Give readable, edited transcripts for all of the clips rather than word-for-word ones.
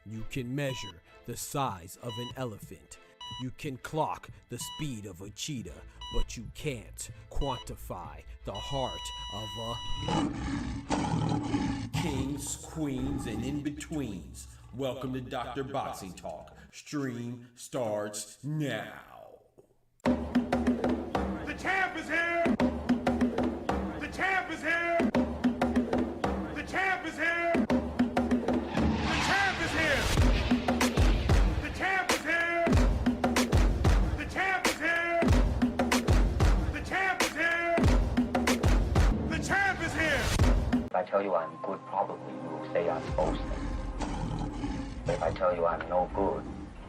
You can measure the size of an elephant. You can clock the speed of a cheetah, but you can't quantify the heart of a kings, queens, and in-betweens. Welcome to Dr. Boxing Talk. Stream starts now. The champ is here! The champ is here! The champ is here! The champ is here! The champ is here! The champ is here! The champ is here! The champ is here! If I tell you I'm good, probably you will say I'm boasting. But if I tell you I'm no good,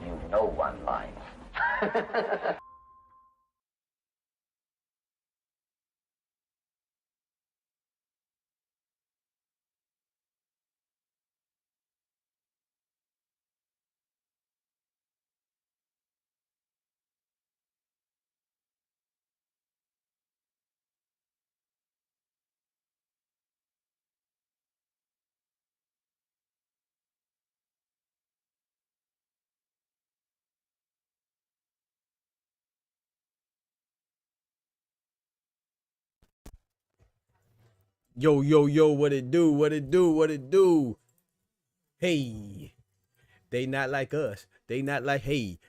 you know one line. Yo, yo, yo, what it do, what it do, what it do? Hey, they not like us. They not like, hey.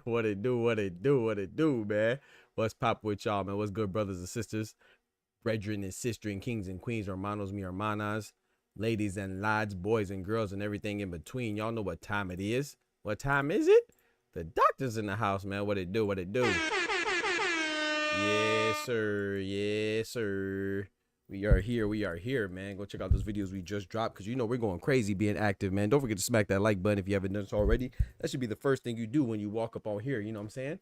What it do, what it do, what it do, man? What's pop with y'all, man? What's good, brothers and sisters? Brethren and sister and kings and queens, hermanos, mi hermanas, ladies and lads, boys and girls, and everything in between. Y'all know what time it is. What time is it? The doctor's in the house, man. What it do, what it do? Yes, sir. Yes, sir. We are here, man. Go check out those videos we just dropped, because you know we're going crazy being active, man. Don't forget to smack that like button if you haven't done so already. That should be the first thing you do when you walk up on here, you know what I'm saying?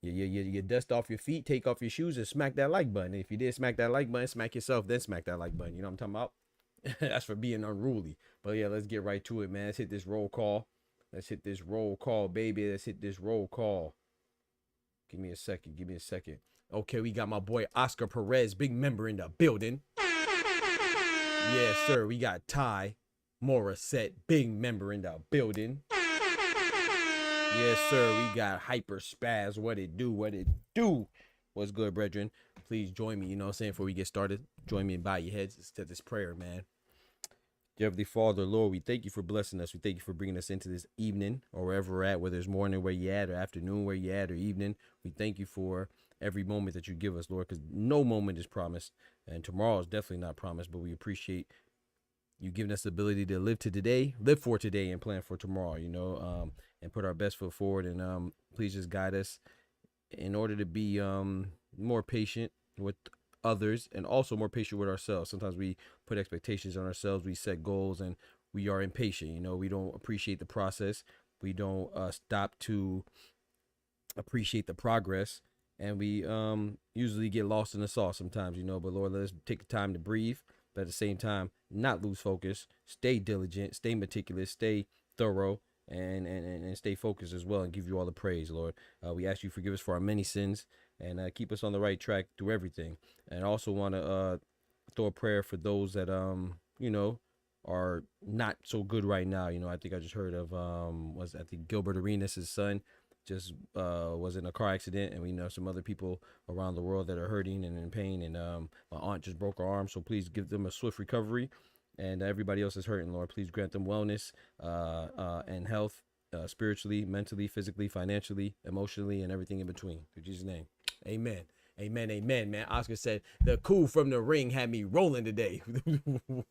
You dust off your feet, take off your shoes, and smack that like button. If you did smack that like button, smack yourself, then smack that like button. You know what I'm talking about? That's for being unruly. But yeah, let's get right to it, man. Let's hit this roll call. Let's hit this roll call, baby. Let's hit this roll call. Give me a second. Give me a second. Okay, we got my boy Oscar Perez, big member in the building. Yes, sir. We got Ty Morissette, big member in the building. Yes, sir. We got Hyper Spaz. What it do? What it do? What's good, brethren? Please join me, you know what I'm saying, before we get started. Join me and bow your heads to this prayer, man. Dear Heavenly Father, Lord, we thank you for blessing us. We thank you for bringing us into this evening, or wherever we're at, whether it's morning where you at, or afternoon where you at, or evening. We thank you for every moment that you give us, Lord, because no moment is promised, and tomorrow is definitely not promised, but we appreciate you giving us the ability to live for today, and plan for tomorrow, you know, and put our best foot forward. And please just guide us in order to be more patient with others, and also more patient with ourselves. Sometimes we put expectations on ourselves, we set goals, and we are impatient. You know, we don't appreciate the process. We don't stop to appreciate the progress, and we usually get lost in the sauce sometimes, you know. But Lord, let us take the time to breathe, but at the same time not lose focus, stay diligent, stay meticulous, stay thorough, and stay focused as well, and give you all the praise, Lord. We ask you to forgive us for our many sins, and keep us on the right track through everything. And I also want to throw a prayer for those that you know, are not so good right now. You know, I think I just heard of I think Gilbert Arenas' son just was in a car accident, and we know some other people around the world that are hurting and in pain, and my aunt just broke her arm, so please give them a swift recovery. And everybody else is hurting, Lord, please grant them wellness and health, spiritually, mentally, physically, financially, emotionally, and everything in between. In Jesus' name, amen. Amen, amen, man. Oscar said, the coup from the ring had me rolling today.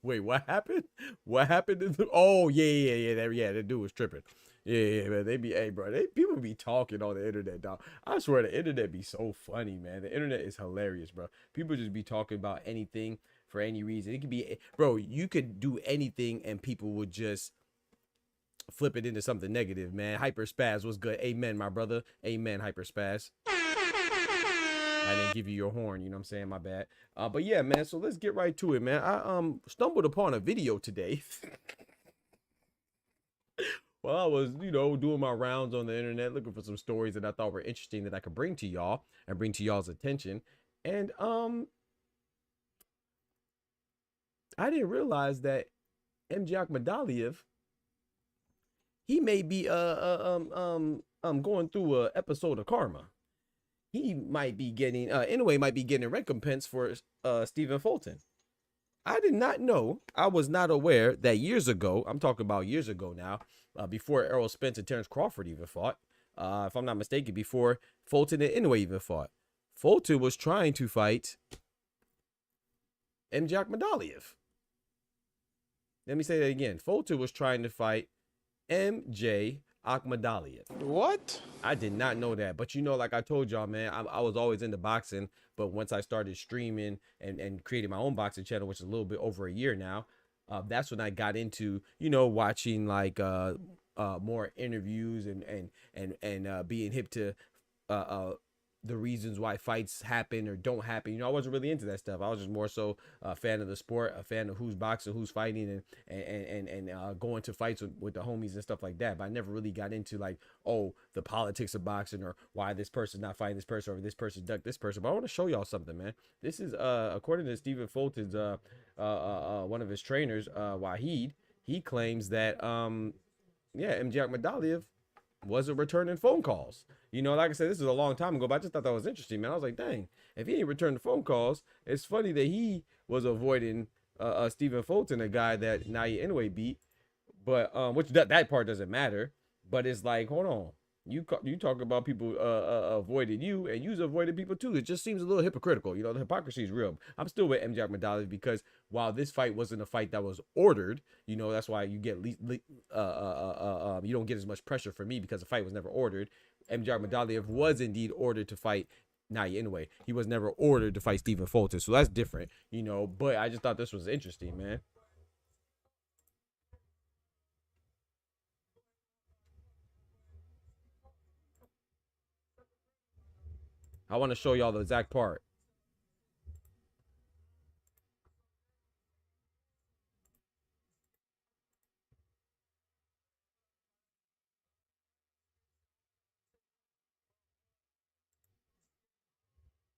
Wait, what happened? What happened? Oh, yeah. That dude was tripping. Yeah, man. They be, hey, bro, people be talking on the internet, dog. I swear the internet be so funny, man. The internet is hilarious, bro. People just be talking about anything for any reason. It could be, bro, you could do anything and people would just flip it into something negative, man. Hyper Spaz was good. Amen, my brother. Amen, Hyper Spaz. I didn't give you your horn, you know what I'm saying? My bad. But yeah, man, so let's get right to it, man. I stumbled upon a video today. Well, I was, you know, doing my rounds on the internet, looking for some stories that I thought were interesting that I could bring to y'all and bring to y'all's attention. And I didn't realize that MJ Akhmadaliev, he may be going through a episode of karma. He might be getting might be getting recompense for Stephen Fulton. I did not know. I was not aware that years ago, I'm talking about years ago now, before Errol Spence and Terrence Crawford even fought, if I'm not mistaken, before Fulton and Inoue even fought, Fulton was trying to fight MJ Akhmadaliev. Let me say that again. Fulton was trying to fight MJ Akhmadaliev. What? I did not know that. But you know, like I told y'all, man, I was always into boxing. But once I started streaming and creating my own boxing channel, which is a little bit over a year now, that's when I got into, you know, watching like more interviews and being hip to the reasons why fights happen or don't happen. You know, I wasn't really into that stuff. I was just more so a fan of the sport, a fan of who's boxing, who's fighting, and going to fights with the homies and stuff like that. But I never really got into like, oh, the politics of boxing or why this person's not fighting this person or this person ducked this person. But I want to show y'all something, man. This is according to Stephen Fulton's one of his trainers, Wahid. He claims that MJ Akhmadaliev wasn't returning phone calls. You know, like I said, this is a long time ago, but I just thought that was interesting, man. I was like, dang, if he ain't returning phone calls, it's funny that he was avoiding Stephen Fulton, a guy that Naoya Inoue beat, but which that part doesn't matter. But it's like, hold on, you talk about people avoided you, and you've avoided people too. It just seems a little hypocritical. You know, the hypocrisy is real. I'm still with MJ Akhmadaliev because while this fight wasn't a fight that was ordered, you know, that's why you get you don't get as much pressure from me because the fight was never ordered. MJ Akhmadaliev was indeed ordered to fight Naoya Inoue. He was never ordered to fight Stephen Fulton, so that's different, you know. But I just thought this was interesting, man. I want to show y'all the exact part.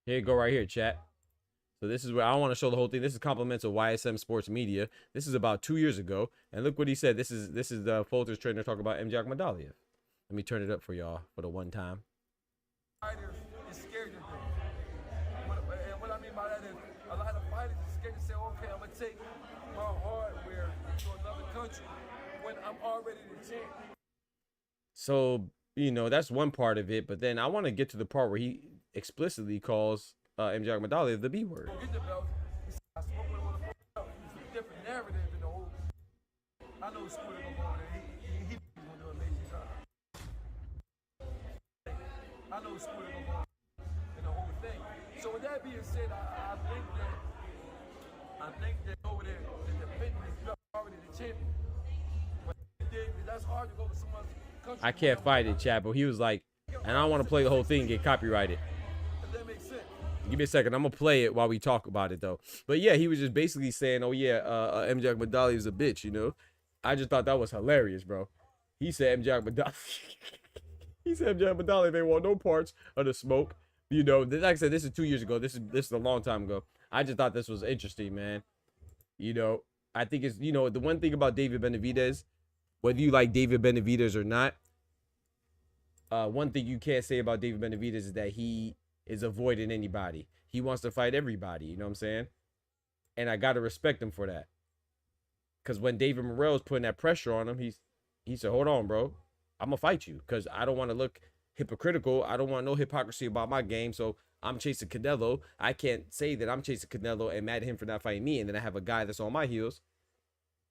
Here you go right here, chat. So this is where I want to show the whole thing. This is compliments of YSM Sports Media. This is about 2 years ago. And look what he said. This is the Fulton's trainer talking about MJ Akhmadaliev. Let me turn it up for y'all for the one time. Fighters is scared to do. And what I mean by that is a lot of fighters are scared to say, okay, I'm going to take my hardware to another country when I'm already the champ. So, you know, that's one part of it. But then I want to get to the part where he explicitly calls MJ Akhmadaliev the B word. Get the belt. I spoke with him on the phone. It's a different narrative than the whole. I know Scooter gonna go in there. He's gonna do an amazing job. I know Scooter gonna go in the whole thing. So with that being said, I think that over there, the defending is already the champion. But that's hard to go to someone's country. I can't fight it, chat, but he was like, and I don't want to play the whole thing and get copyrighted. If that makes sense. Give me a second. I'm going to play it while we talk about it, though. But, yeah, he was just basically saying, oh, yeah, MJ Akmadali is a bitch, you know. I just thought that was hilarious, bro. He said MJ Akmadali. He said MJ Akmadali, they want no parts of the smoke. You know, like I said, this is 2 years ago. This is a long time ago. I just thought this was interesting, man. You know, I think it's, you know, the one thing about David Benavidez, whether you like David Benavidez or not, one thing you can't say about David Benavidez is that he is avoiding anybody. He wants to fight everybody, you know what I'm saying? And I got to respect him for that. Because when David Morrell's putting that pressure on him, he said, hold on, bro. I'm going to fight you because I don't want to look hypocritical. I don't want no hypocrisy about my game. So I'm chasing Canelo. I can't say that I'm chasing Canelo and mad at him for not fighting me. And then I have a guy that's on my heels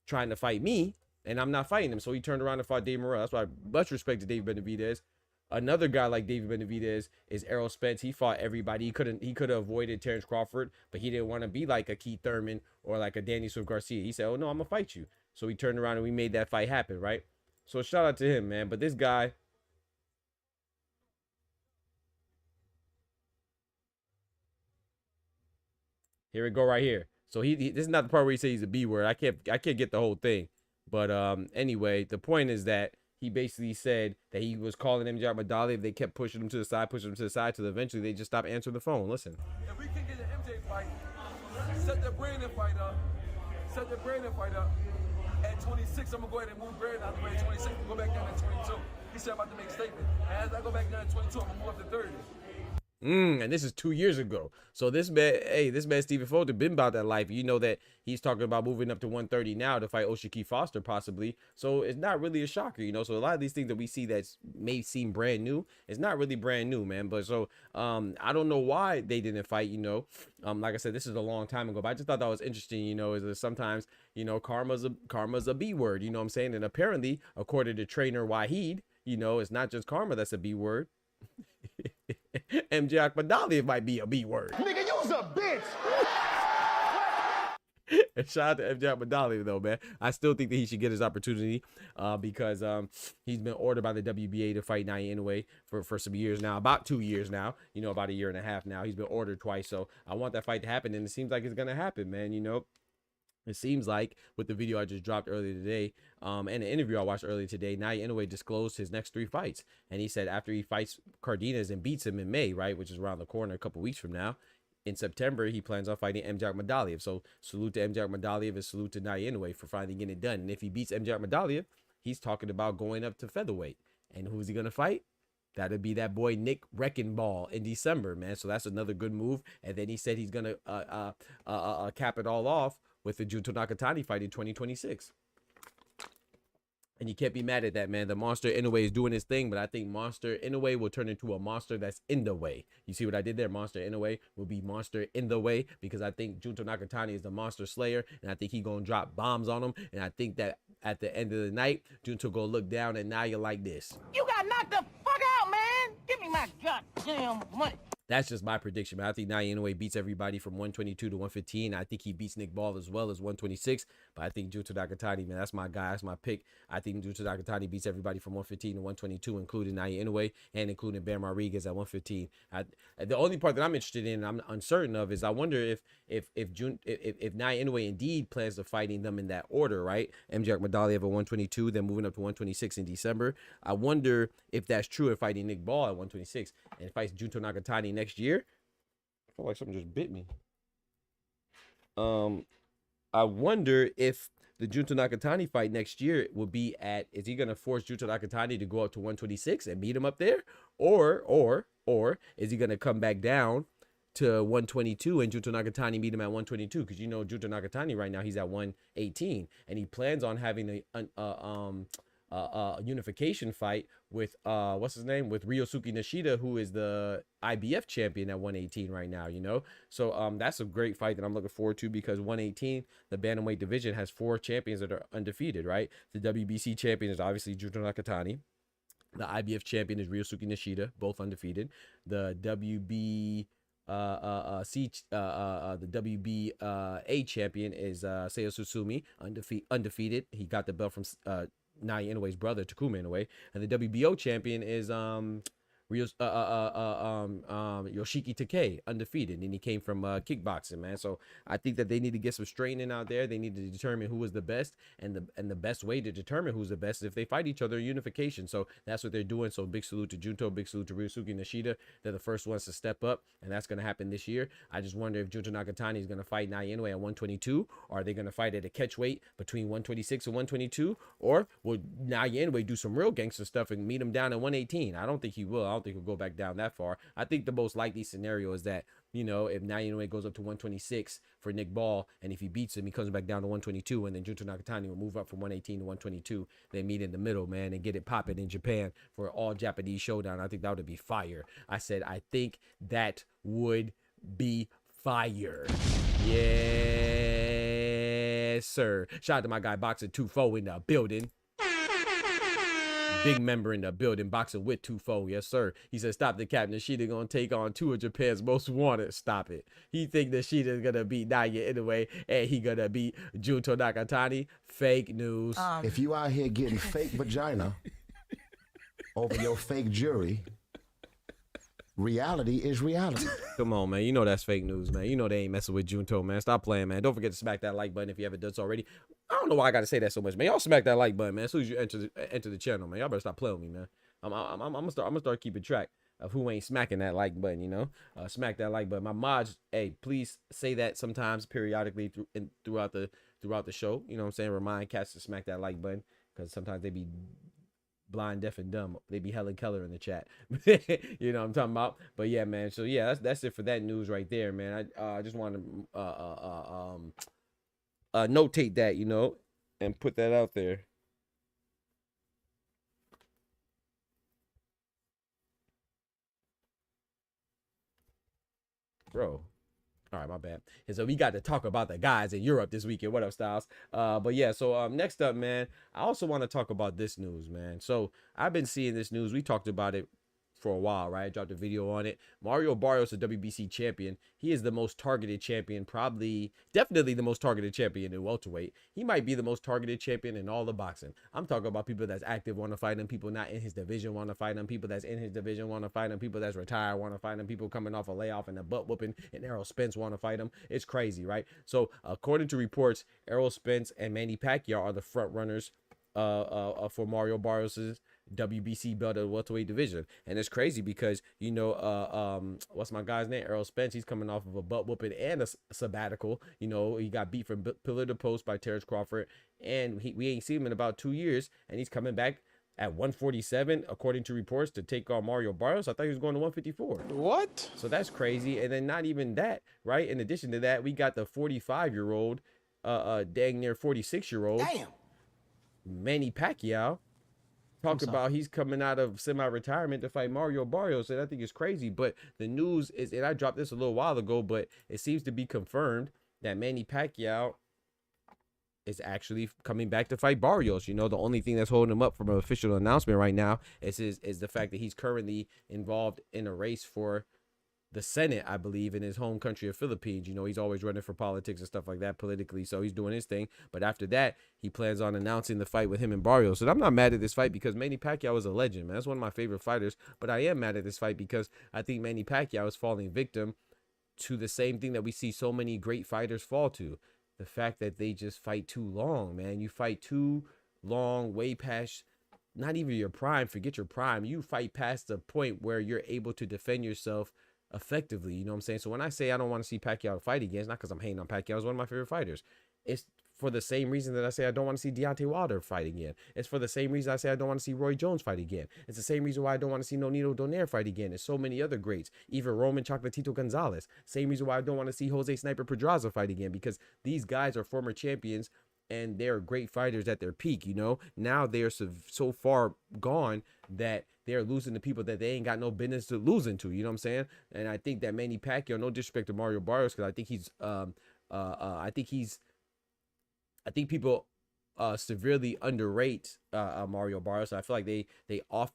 trying to fight me and I'm not fighting him. So he turned around and fought Dave Morrell. That's why I much respect to David Benavidez. Another guy like David Benavidez is Errol Spence. He fought everybody. He could have avoided Terrence Crawford, but he didn't want to be like a Keith Thurman or like a Danny Swift Garcia. He said, oh no, I'm gonna fight you. So he turned around and we made that fight happen, right? So shout out to him, man. But this guy, here we go right here. So he this is not the part where he says he's a B word. I can't get the whole thing. But anyway, the point is that he basically said that he was calling MJ Akmadali if they kept pushing him to the side, till eventually they just stopped answering the phone. Listen. If we can get an MJ fight, set the Brandon fight up. At 26, I'm going to go ahead and move Brandon out the way at 26 and go back down at 22. He said I'm about to make a statement. And as I go back down at 22, I'm going to move up to 30. And this is 2 years ago. So this man, Stephen Fulton been about that life. You know that he's talking about moving up to 130 now to fight O'Shaquie Foster possibly. So it's not really a shocker, you know. So a lot of these things that we see that may seem brand new, it's not really brand new, man. But so I don't know why they didn't fight, you know. Like I said, this is a long time ago, but I just thought that was interesting, you know, is that sometimes, you know, karma's a B word, you know what I'm saying? And apparently, according to trainer Wahid, you know, it's not just karma that's a B word. MJ Akmadali might be a B word. Nigga, you's a bitch. And shout out to MJ Akmadali though, man. I still think that he should get his opportunity because he's been ordered by the WBA to fight Naoya Inoue for some years now, about 2 years now, you know, about a year and a half now. He's been ordered twice, so I want that fight to happen, and it seems like it's gonna happen, man. You know, it seems like with the video I just dropped earlier today and the interview I watched earlier today, Naoya Inoue disclosed his next 3 fights. And he said after he fights Cardenas and beats him in May, right, which is around the corner a couple weeks from now, in September, he plans on fighting MJ Akmadali. So salute to MJ Akmadali and salute to Naoya Inoue for finally getting it done. And if he beats MJ Akmadali, he's talking about going up to featherweight. And who's he going to fight? That'll be that boy Nick Reckenball in December, man. So that's another good move. And then he said he's going to cap it all off with the Junto Nakatani fight in 2026. And you can't be mad at that, man. The Monster Inoue is doing his thing, but I think Monster Inoue will turn into a monster that's in the way. You see what I did there? Monster Inoue will be monster in the way because I think Junto Nakatani is the monster slayer, and I think he's going to drop bombs on him. And I think that at the end of the night, Junto going to look down and Naoya like this. You got knocked the fuck out, man. Give me my goddamn money. That's just my prediction, man. I think Naoya Inoue beats everybody from 122 to 115. I think he beats Nick Ball as well as 126. But I think Junto Nakatani, man, that's my guy. That's my pick. I think Junto Nakatani beats everybody from 115 to 122, including Naoya Inoue and including Bam Rodriguez at 115. The only part that I'm interested in, I'm uncertain of, is I wonder if Naoya Inoue indeed plans to fighting them in that order, right? MJ Akmadali at 122, then moving up to 126 in December. I wonder if that's true in fighting Nick Ball at 126 and fights Junto Nakatani next year. I feel like something just bit me. I wonder if the Junto Nakatani fight next year will be at, is he going to force Junto Nakatani to go up to 126 and meet him up there? Or is he going to come back down to 122 and Junto Nakatani meet him at 122? Because you know Junto Nakatani right now, he's at 118 and he plans on having a unification fight with what's his name, with Ryosuke Nishida, who is the IBF champion at 118 right now, you know. So that's a great fight that I'm looking forward to because 118, the bantamweight division, has 4 champions that are undefeated, right? The WBC champion is obviously Junto Nakatani. The IBF champion is Ryosuke Nishida, both undefeated. The The WBA champion is Seiya Susumi, undefeated. He got the belt from Naoya Inoue's brother, Takuma Inoue. And the WBO champion is Yoshiki Takei, undefeated, and he came from kickboxing, man. So I think that they need to get some straightening out there. They need to determine who is the best, and the best way to determine who's the best is if they fight each other in unification. So that's what they're doing. So big salute to Junto, big salute to Ryusuke Nishida. They're the first ones to step up, and that's going to happen this year. I just wonder if Junto Nakatani is going to fight Naoya Inoue at 122, or are they going to fight at a catch weight between 126 and 122, or will Naoya Inoue do some real gangster stuff and meet him down at 118? I don't think he will. I don't think he'll go back down that far. I think the most likely scenario is that, you know, if Naoya Inoue goes up to 126 for Nick Ball, and if he beats him, he comes back down to 122, and then Junto Nakatani will move up from 118 to 122. They meet in the middle, man, and get it popping in Japan for an all Japanese showdown. I think that would be fire. I said I think that would be fire. Yes, sir. Shout out to my guy Boxer 2-4 in the building. Big member in the building, boxing with 2-4. Yes, sir. He said, stop the cap. Nishida gonna take on 2 of Japan's most wanted. Stop it. He think Nishida's gonna beat Naoya Inoue, and he gonna beat Junto Nakatani. Fake news. If you out here getting fake vagina over your fake jury, reality is reality. Come on, man. You know that's fake news, man. You know they ain't messing with Junto, man. Stop playing, man. Don't forget to smack that like button if you haven't done so already. I don't know why I gotta say that so much, man. Y'all smack that like button, man. As soon as you enter the channel, man. Y'all better stop playing with me, man. I'm gonna start keeping track of who ain't smacking that like button, you know. Smack that like button. My mods, hey, please say that sometimes periodically throughout the show. You know what I'm saying? Remind cats to smack that like button, because sometimes they be blind, deaf, and dumb. They be Helen Keller in the chat. You know what I'm talking about? But yeah, man. So yeah, that's it for that news right there, man. I just want to notate that, you know, and put that out there. Bro. All right, my bad. And so we got to talk about the guys in Europe this weekend. What up, Styles? But yeah, so next up, man, I also want to talk about this news, man. So I've been seeing this news. We talked about it for a while, right? I dropped a video on it. Mario Barrios, the WBC champion. He is the most targeted champion, definitely the most targeted champion in welterweight. He might be the most targeted champion in all the boxing. I'm talking about people that's active want to fight him, people not in his division want to fight him, people that's in his division want to fight him, people that's retired want to fight him, people coming off a layoff and a butt whooping, and Errol Spence want to fight him. It's crazy, right? So according to reports, Errol Spence and Manny Pacquiao are the front runners for Mario Barrios's WBC belt of the welterweight division. And it's crazy because, you know, what's my guy's name? Errol Spence. He's coming off of a butt whooping and a sabbatical. You know, he got beat from pillar to post by Terrence Crawford, and we ain't seen him in about 2 years, and he's coming back at 147 according to reports to take on Mario Barrios. I thought he was going to 154. What? So that's crazy. And then not even that, right? In addition to that, we got the 45-year-old dang near 46-year-old Manny Pacquiao. Talk about he's coming out of semi-retirement to fight Mario Barrios, and I think it's crazy. But the news is, and I dropped this a little while ago, but it seems to be confirmed that Manny Pacquiao is actually coming back to fight Barrios. You know, the only thing that's holding him up from an official announcement right now is the fact that he's currently involved in a race for the Senate, I believe, in his home country of Philippines. You know, he's always running for politics and stuff like that politically, so he's doing his thing. But after that, he plans on announcing the fight with him and Barrios. And I'm not mad at this fight because Manny Pacquiao is a legend, man. That's one of my favorite fighters. But I am mad at this fight because I think Manny Pacquiao is falling victim to the same thing that we see so many great fighters fall to. The fact that they just fight too long, man. You fight too long, way past not even your prime. Forget your prime. You fight past the point where you're able to defend yourself effectively. You know what I'm saying? So when I say I don't want to see Pacquiao fight again, it's not because I'm hating on Pacquiao. He's one of my favorite fighters. It's for the same reason that I say I don't want to see Deontay Wilder fight again. It's for the same reason I say I don't want to see Roy Jones fight again. It's the same reason why I don't want to see Nonito Donaire fight again. There's so many other greats. Even Roman Chocolatito Gonzalez. Same reason why I don't want to see Jose Sniper Pedraza fight again, because these guys are former champions and they're great fighters at their peak, you know? Now they're so far gone that they're losing to people that they ain't got no business to losing to, you know what I'm saying? And I think that Manny Pacquiao, no disrespect to Mario Barrios, because I think people severely underrate Mario Barrios. I feel like they far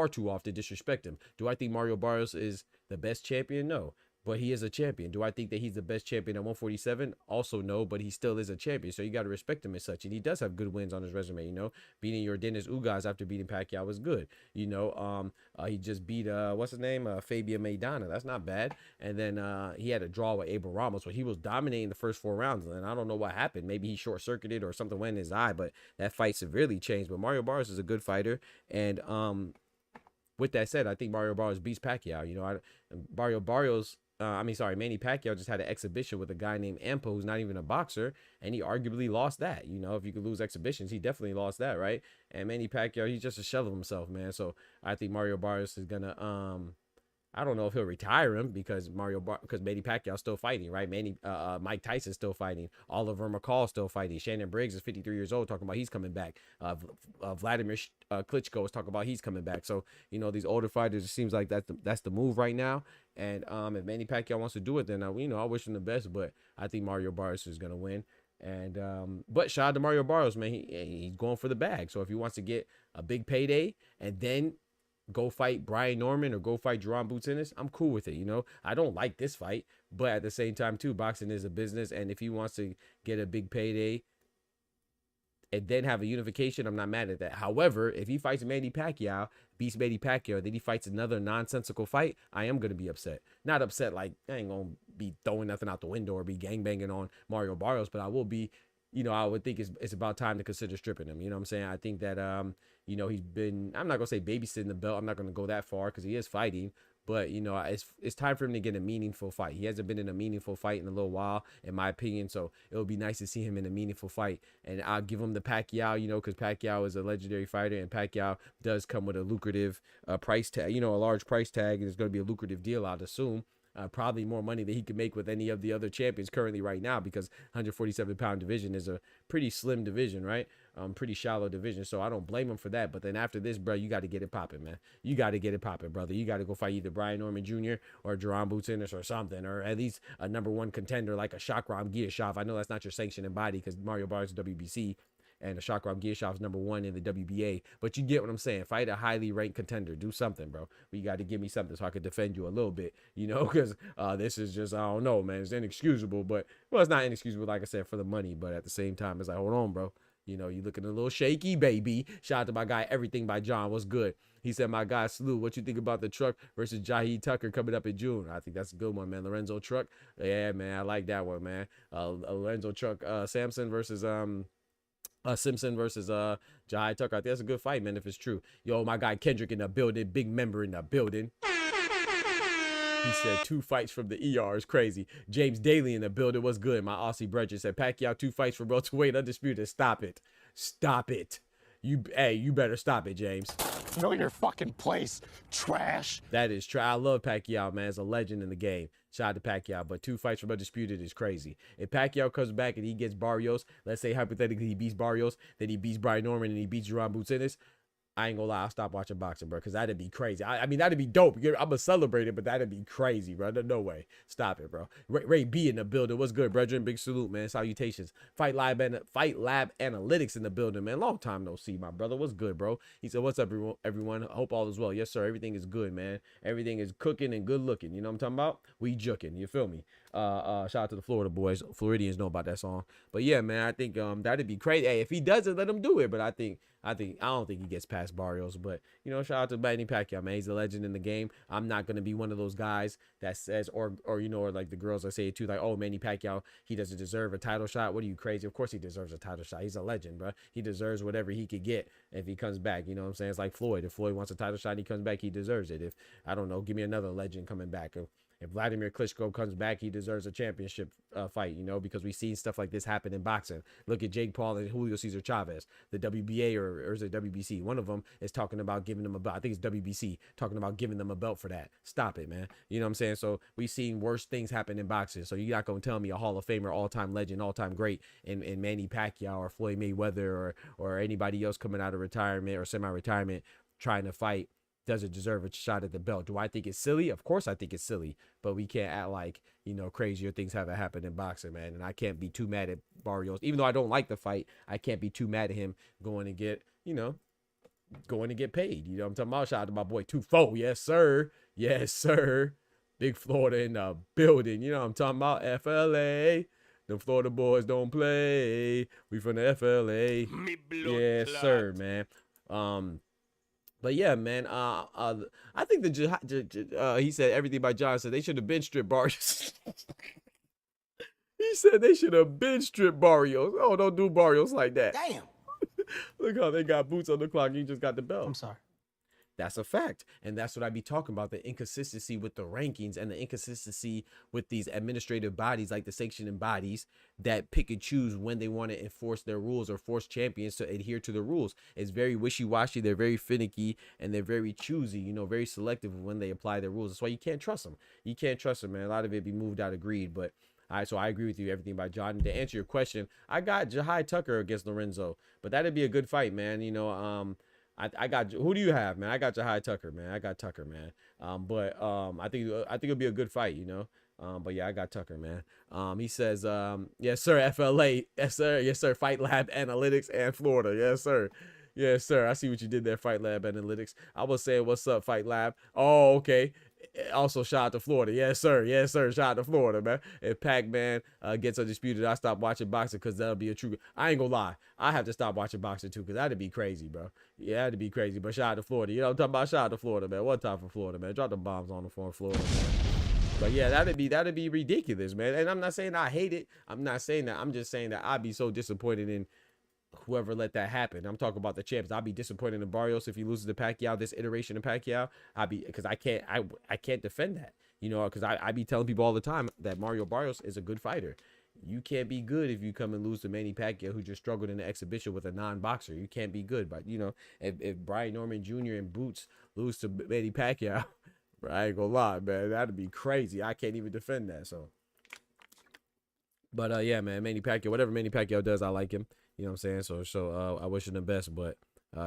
too often disrespect him. Do I think Mario Barrios is the best champion? No. but he is a champion. Do I think that he's the best champion at 147? Also no, but he still is a champion. So you got to respect him as such. And he does have good wins on his resume, you know. Beating your Dennis Ugas after beating Pacquiao was good. You know, he just beat, what's his name? Fabian Maidana. That's not bad. And then he had a draw with Abel Ramos, where he was dominating the first 4 rounds. And I don't know what happened. Maybe he short-circuited or something went in his eye, but that fight severely changed. But Mario Barrios is a good fighter. And with that said, I think Mario Barrios beats Pacquiao. You know, Manny Pacquiao just had an exhibition with a guy named Ampo, who's not even a boxer, and he arguably lost that. You know, if you could lose exhibitions, he definitely lost that, right? And Manny Pacquiao, he's just a shell of himself, man. So I think Mario Barrios is gonna I don't know if he'll retire him because Manny Pacquiao's still fighting, right? Mike Tyson's still fighting. Oliver McCall's still fighting. Shannon Briggs is 53 years old, talking about he's coming back. Vladimir Klitschko is talking about he's coming back. So, you know, these older fighters, it seems like that's the move right now. And if Manny Pacquiao wants to do it, then I wish him the best. But I think Mario Barrios is gonna win. And but shout out to Mario Barrios, man. He's going for the bag. So if he wants to get a big payday and then go fight Brian Norman or go fight Jerome Boutinnis, I'm cool with it. You know, I don't like this fight, but at the same time too, boxing is a business, and if he wants to get a big payday and then have a unification, I'm not mad at that. However, if he fights Manny Pacquiao, beats Manny Pacquiao, then he fights another nonsensical fight, I am going to be upset. Not upset like I ain't going to be throwing nothing out the window or be gangbanging on Mario Barrios, but I will be, you know, I would think it's about time to consider stripping him. You know what I'm saying? I think that, you know, he's been, I'm not going to say babysitting the belt. I'm not going to go that far because he is fighting. But, you know, it's time for him to get a meaningful fight. He hasn't been in a meaningful fight in a little while, in my opinion. So it would be nice to see him in a meaningful fight. And I'll give him the Pacquiao, you know, because Pacquiao is a legendary fighter. And Pacquiao does come with a lucrative price tag, you know, a large price tag. And it's going to be a lucrative deal, I'd assume. Probably more money than he could make with any of the other champions currently right now, because 147-pound division is a pretty slim division, right? Pretty shallow division. So I don't blame him for that. But then after this, bro, you got to get it popping, man. You got to get it popping, brother. You got to go fight either Brian Norman Jr. or Jerome Boutinnis or something, or at least a #1 contender like a Shakram Giyashev. I know that's not your sanctioning body because Mario Barrios is WBC. And the Shakram Giyashev is #1 in the WBA. But you get what I'm saying. Fight a highly ranked contender. Do something, bro. You got to give me something so I could defend you a little bit, you know, because this is just, I don't know, man. It's inexcusable. But, well, it's not inexcusable, like I said, for the money. But at the same time, it's like, hold on, bro. You know, you looking a little shaky, baby. Shout out to my guy, Everything by John. What's good? He said, my guy, salute. What you think about the Truck versus Jaheed Tucker coming up in June? I think that's a good one, man. Lorenzo Truck. Yeah, man. I like that one, man. Lorenzo Truck, Samson versus, Simpson versus Jai Tucker. I think that's a good fight, man, if it's true. Yo, my guy Kendrick in the building, big member in the building. He said 2 fights from the ER is crazy. James Daly in the building. What's good? My Aussie brother said Pacquiao 2 fights from welterweight undisputed. Stop it. Stop it. You better stop it, James. Know your fucking place, trash. That is true. I love Pacquiao, man. It's a legend in the game. Shout out to Pacquiao, but 2 fights from undisputed is crazy. If Pacquiao comes back and he gets Barrios, let's say hypothetically he beats Barrios, then he beats Brian Norman and he beats Jerome Boutinnis, I ain't gonna lie, I'll stop watching boxing, bro, because that'd be crazy. I mean, that'd be dope. I'm gonna celebrate it, but that'd be crazy, bro. No way. Stop it, bro. Ray B in the building. What's good, brethren? Big salute, man. Salutations. Fight Lab Analytics in the building, man. Long time no see, my brother. What's good, bro? He said, what's up, everyone? Hope all is well. Yes, sir. Everything is good, man. Everything is cooking and good looking. You know what I'm talking about? We juking. You feel me? Shout out to the Florida boys. Floridians know about that song. But yeah, man, I think that'd be crazy. Hey, if he doesn't, let him do it. But I don't think he gets past Barrios. But you know, shout out to Manny Pacquiao, man. He's a legend in the game. I'm not gonna be one of those guys that says, or you know, or like the girls that say it too, like, oh, Manny Pacquiao, he doesn't deserve a title shot. What are you, crazy? Of course he deserves a title shot. He's a legend, bro. He deserves whatever he could get if he comes back. You know what I'm saying? It's like Floyd. If Floyd wants a title shot and he comes back, he deserves it. If, I don't know, give me another legend coming back. If Vladimir Klitschko comes back, he deserves a championship fight, you know, because we've seen stuff like this happen in boxing. Look at Jake Paul and Julio Cesar Chavez. The WBA or is it WBC? One of them is talking about giving them a belt. I think it's WBC, talking about giving them a belt for that. Stop it, man. You know what I'm saying? So we've seen worse things happen in boxing. So you're not going to tell me a Hall of Famer, all-time legend, all-time great in Manny Pacquiao or Floyd Mayweather or anybody else coming out of retirement or semi-retirement trying to fight doesn't deserve a shot at the belt. Do I think it's silly? Of course I think it's silly, but we can't act like, you know, crazier things haven't happened in boxing, man. And I can't be too mad at Barrios. Even though I don't like the fight, I can't be too mad at him going to get paid. You know what I'm talking about? Shout out to my boy 2-4. Yes, sir. Yes, sir. Big Florida in the building. You know what I'm talking about? FLA. The Florida boys don't play. We from the FLA. Yes, sir, man. But yeah, man. I think he said everything by John said they should have been strip Barrios. He said they should have been strip Barrios. Oh, don't do Barrios like that. Damn. Look how they got boots on the clock. You just got the belt. I'm sorry. That's a fact. And that's what I be talking about, the inconsistency with the rankings and the inconsistency with these administrative bodies like the sanctioning bodies that pick and choose when they want to enforce their rules or force champions to adhere to the rules. It's very wishy-washy. They're very finicky and they're very choosy, you know, very selective when they apply their rules. That's why you can't trust them. You can't trust them, man. A lot of it be moved out of greed. But all right, so I agree with you, everything by John. And to answer your question, I got Jahai Tucker against Lorenzo, but that'd be a good fight, man. You know, I got, who do you have, man? I got Jahai Tucker, man. I got Tucker, man. I think it'll be a good fight, you know. But yeah, I got Tucker, man. He says, yes, sir, FLA, yes, sir, Fight Lab Analytics and Florida, yes, sir. Yes, sir. I see what you did there, Fight Lab Analytics. I was saying, what's up, Fight Lab? Oh, okay. Also, shout out to Florida. Yes, sir. Yes, sir. Shout out to Florida, man. If Pac-Man gets undisputed, I stop watching boxing because that'll be a true. I ain't gonna lie. I have to stop watching boxing too because that'd be crazy, bro. Yeah, that'd be crazy. But shout out to Florida. You know what I'm talking about? Shout out to Florida, man. One time for Florida, man. Drop the bombs on the floor, Florida, man. But yeah, that'd be ridiculous, man. And I'm not saying I hate it. I'm not saying that. I'm just saying that I'd be so disappointed in whoever let that happen. I'm talking about the champs. I'll be disappointed in Barrios if he loses to Pacquiao, this iteration of Pacquiao. Because I can't defend that, you know, because I be telling people all the time that Mario Barrios is a good fighter. You can't be good if you come and lose to Manny Pacquiao, who just struggled in the exhibition with a non-boxer. You can't be good. But, you know, if Brian Norman Jr. and Boots lose to Manny Pacquiao, I ain't gonna lie, man, that'd be crazy. I can't even defend that. So, but yeah, man, Manny Pacquiao, whatever Manny Pacquiao does, I like him. You know what I'm saying? So I wish him the best, but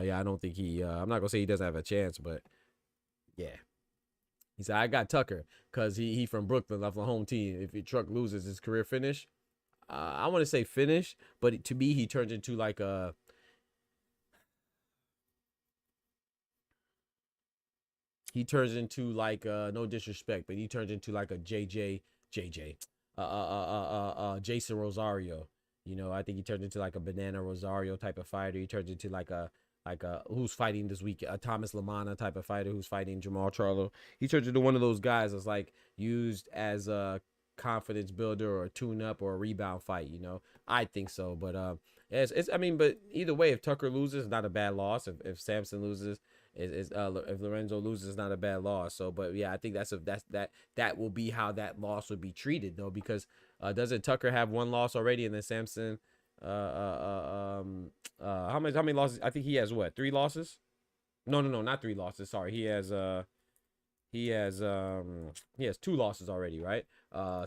yeah, I don't think I'm not gonna say he doesn't have a chance, but yeah. He said, I got Tucker because he from Brooklyn, left the home team. If Truck loses, his career finish. I want to say finish, but to me, he turns into like a no disrespect, but he turns into like a Jason Rosario. You know, I think he turned into like a Banana Rosario type of fighter. He turned into like a who's fighting this week, a Thomas Lamana type of fighter who's fighting Jamal Charlo. He turned into one of those guys that's like used as a confidence builder or a tune up or a rebound fight. You know, I think so. But I mean, but either way, if Tucker loses, it's not a bad loss. If Samson loses, if Lorenzo loses, it's not a bad loss. So, but yeah, I think that will be how that loss would be treated though, because doesn't Tucker have one loss already, and then Samson, how many losses? I think he has what, 3 losses? No, not 3 losses. Sorry, he has 2 losses already, right?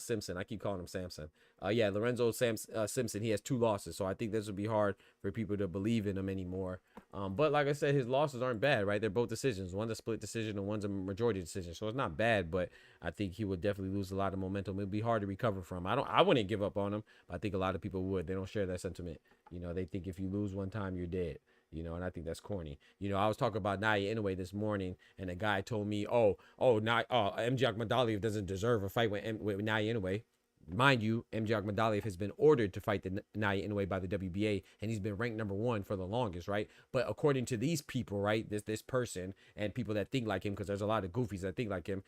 Simpson, I keep calling him Samson. Yeah, Lorenzo Simpson, he has 2 losses, so I think this would be hard for people to believe in him anymore. But like I said, his losses aren't bad, right? They're both decisions. One's a split decision and one's a majority decision, so it's not bad. But I think he would definitely lose a lot of momentum. It'd be hard to recover from. I wouldn't give up on him, but I think a lot of people would. They don't share that sentiment. You know, they think if you lose one time, you're dead. You know, and I think that's corny. You know, I was talking about Naya Inoue this morning, and a guy told me, MJ Akhmadaliev doesn't deserve a fight with Naya Inoue. Mind you, MJ Akhmadaliev has been ordered to fight the Naya Inoue by the WBA, and he's been ranked #1 for the longest, right? But according to these people, right, this person and people that think like him, because there's a lot of goofies that think like him,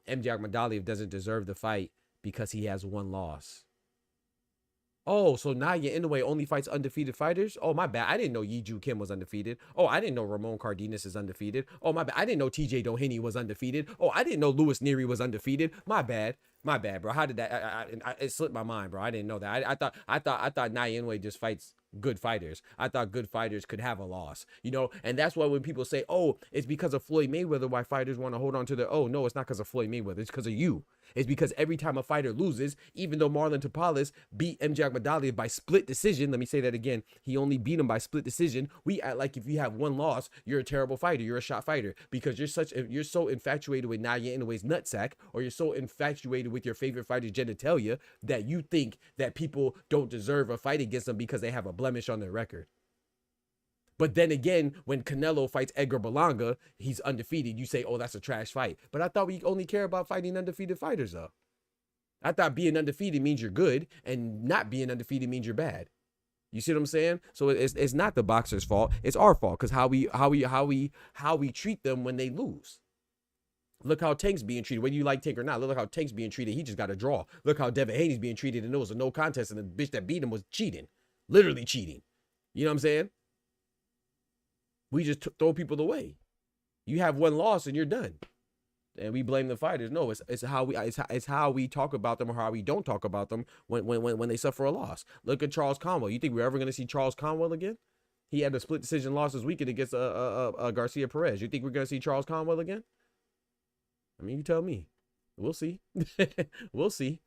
MJ Akhmadaliev doesn't deserve the fight because he has 1 loss. Oh, so Naya Inoue only fights undefeated fighters? Oh, my bad. I didn't know Yiju Kim was undefeated. Oh, I didn't know Ramon Cardenas is undefeated. Oh, my bad. I didn't know TJ Doheny was undefeated. Oh, I didn't know Louis Neary was undefeated. My bad. My bad, bro. How did that? It slipped my mind, bro. I didn't know that. I thought Naya Inoue just fights good fighters. I thought good fighters could have a loss, you know. And that's why when people say, "Oh, it's because of Floyd Mayweather why fighters want to hold on to their," oh no, it's not because of Floyd Mayweather. It's because of you. It's because every time a fighter loses, even though Marlon Tapales beat MJ Akhmadaliev by split decision, let me say that again, he only beat him by split decision. We act like if you have 1 loss, you're a terrible fighter, you're a shot fighter, because you're so infatuated with Naya Inoue's nutsack, or you're so infatuated with your favorite fighter's genitalia that you think that people don't deserve a fight against them because they have a blemish on their record. But then again, when Canelo fights Edgar Berlanga, he's undefeated. You say, oh, that's a trash fight. But I thought we only care about fighting undefeated fighters, though. I thought being undefeated means you're good, and not being undefeated means you're bad. You see what I'm saying? So it's not the boxer's fault. It's our fault, because how we treat them when they lose. Look how Tank's being treated. Whether you like Tank or not, look how Tank's being treated. He just got a draw. Look how Devin Haney's being treated, and it was a no contest, and the bitch that beat him was cheating. Literally cheating. You know what I'm saying? We just throw people away. You have one loss and you're done. And we blame the fighters. No, it's how we talk about them, or how we don't talk about them when they suffer a loss. Look at Charles Conwell. You think we're ever going to see Charles Conwell again? He had a split decision loss this weekend against Garcia Perez. You think we're going to see Charles Conwell again? I mean, you tell me. We'll see. We'll see.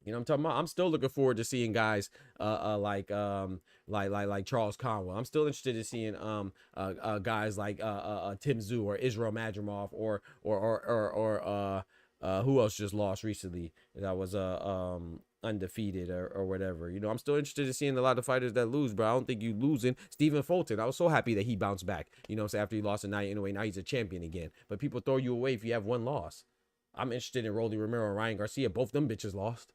You know what I'm talking about? I'm still looking forward to seeing guys like Charles Conwell. I'm still interested in seeing guys like Tim Tszyu or Israel Madrimov or who else just lost recently that was undefeated or whatever. You know, I'm still interested in seeing a lot of fighters that lose, bro. I don't think you losing. Stephen Fulton, I was so happy that he bounced back. You know what I'm saying? After he lost a night anyway, now he's a champion again. But people throw you away if you have one loss. I'm interested in Rolly Romero and Ryan Garcia. Both them bitches lost.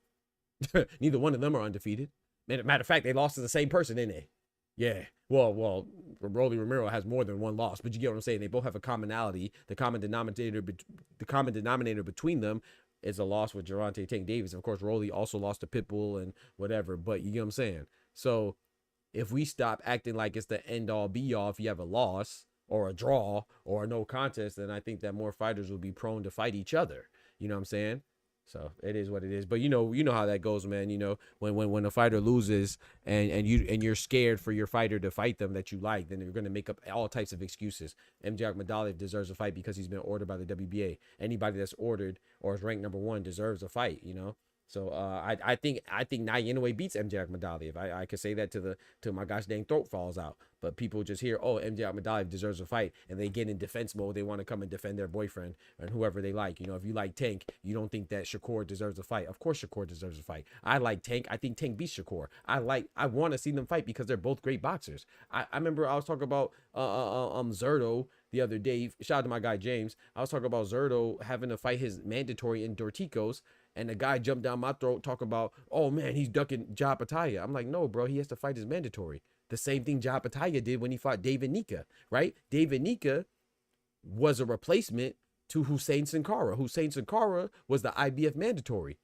Neither one of them are undefeated. Matter of fact, they lost to the same person, didn't they? Yeah. Well, Rolly Romero has more than one loss, but you get what I'm saying. They both have a commonality. The common denominator between them is a loss with Gervonta Tank Davis. Of course, Rolly also lost to Pitbull and whatever. But you get what I'm saying. So if we stop acting like it's the end all be all if you have a loss or a draw or a no contest, then I think that more fighters will be prone to fight each other. You know what I'm saying? So it is what it is. But you know how that goes, man. You know, when a fighter loses and you're scared for your fighter to fight them that you like, then you're gonna make up all types of excuses. MJ Akhmadaliev deserves a fight because he's been ordered by the WBA. Anybody that's ordered or is ranked #1 deserves a fight, you know. So I think Naoya Inoue beats MJ Akhmadaliev. I could say that till my gosh dang throat falls out. But people just hear, oh, MJ Akhmadaliev deserves a fight, and they get in defense mode. They want to come and defend their boyfriend and whoever they like. You know, if you like Tank, you don't think that Shakur deserves a fight. Of course Shakur deserves a fight. I like Tank. I think Tank beats Shakur. I want to see them fight because they're both great boxers. I remember I was talking about Zerto the other day. Shout out to my guy James. I was talking about Zerto having to fight his mandatory in Dorticos. And the guy jumped down my throat talking about, oh, man, he's ducking Ja Pataya. I'm like, no, bro, he has to fight his mandatory. The same thing Ja Pataya did when he fought David Nika, right? David Nika was a replacement to Hussein Sin Cara. Hussein Sin Cara was the IBF mandatory.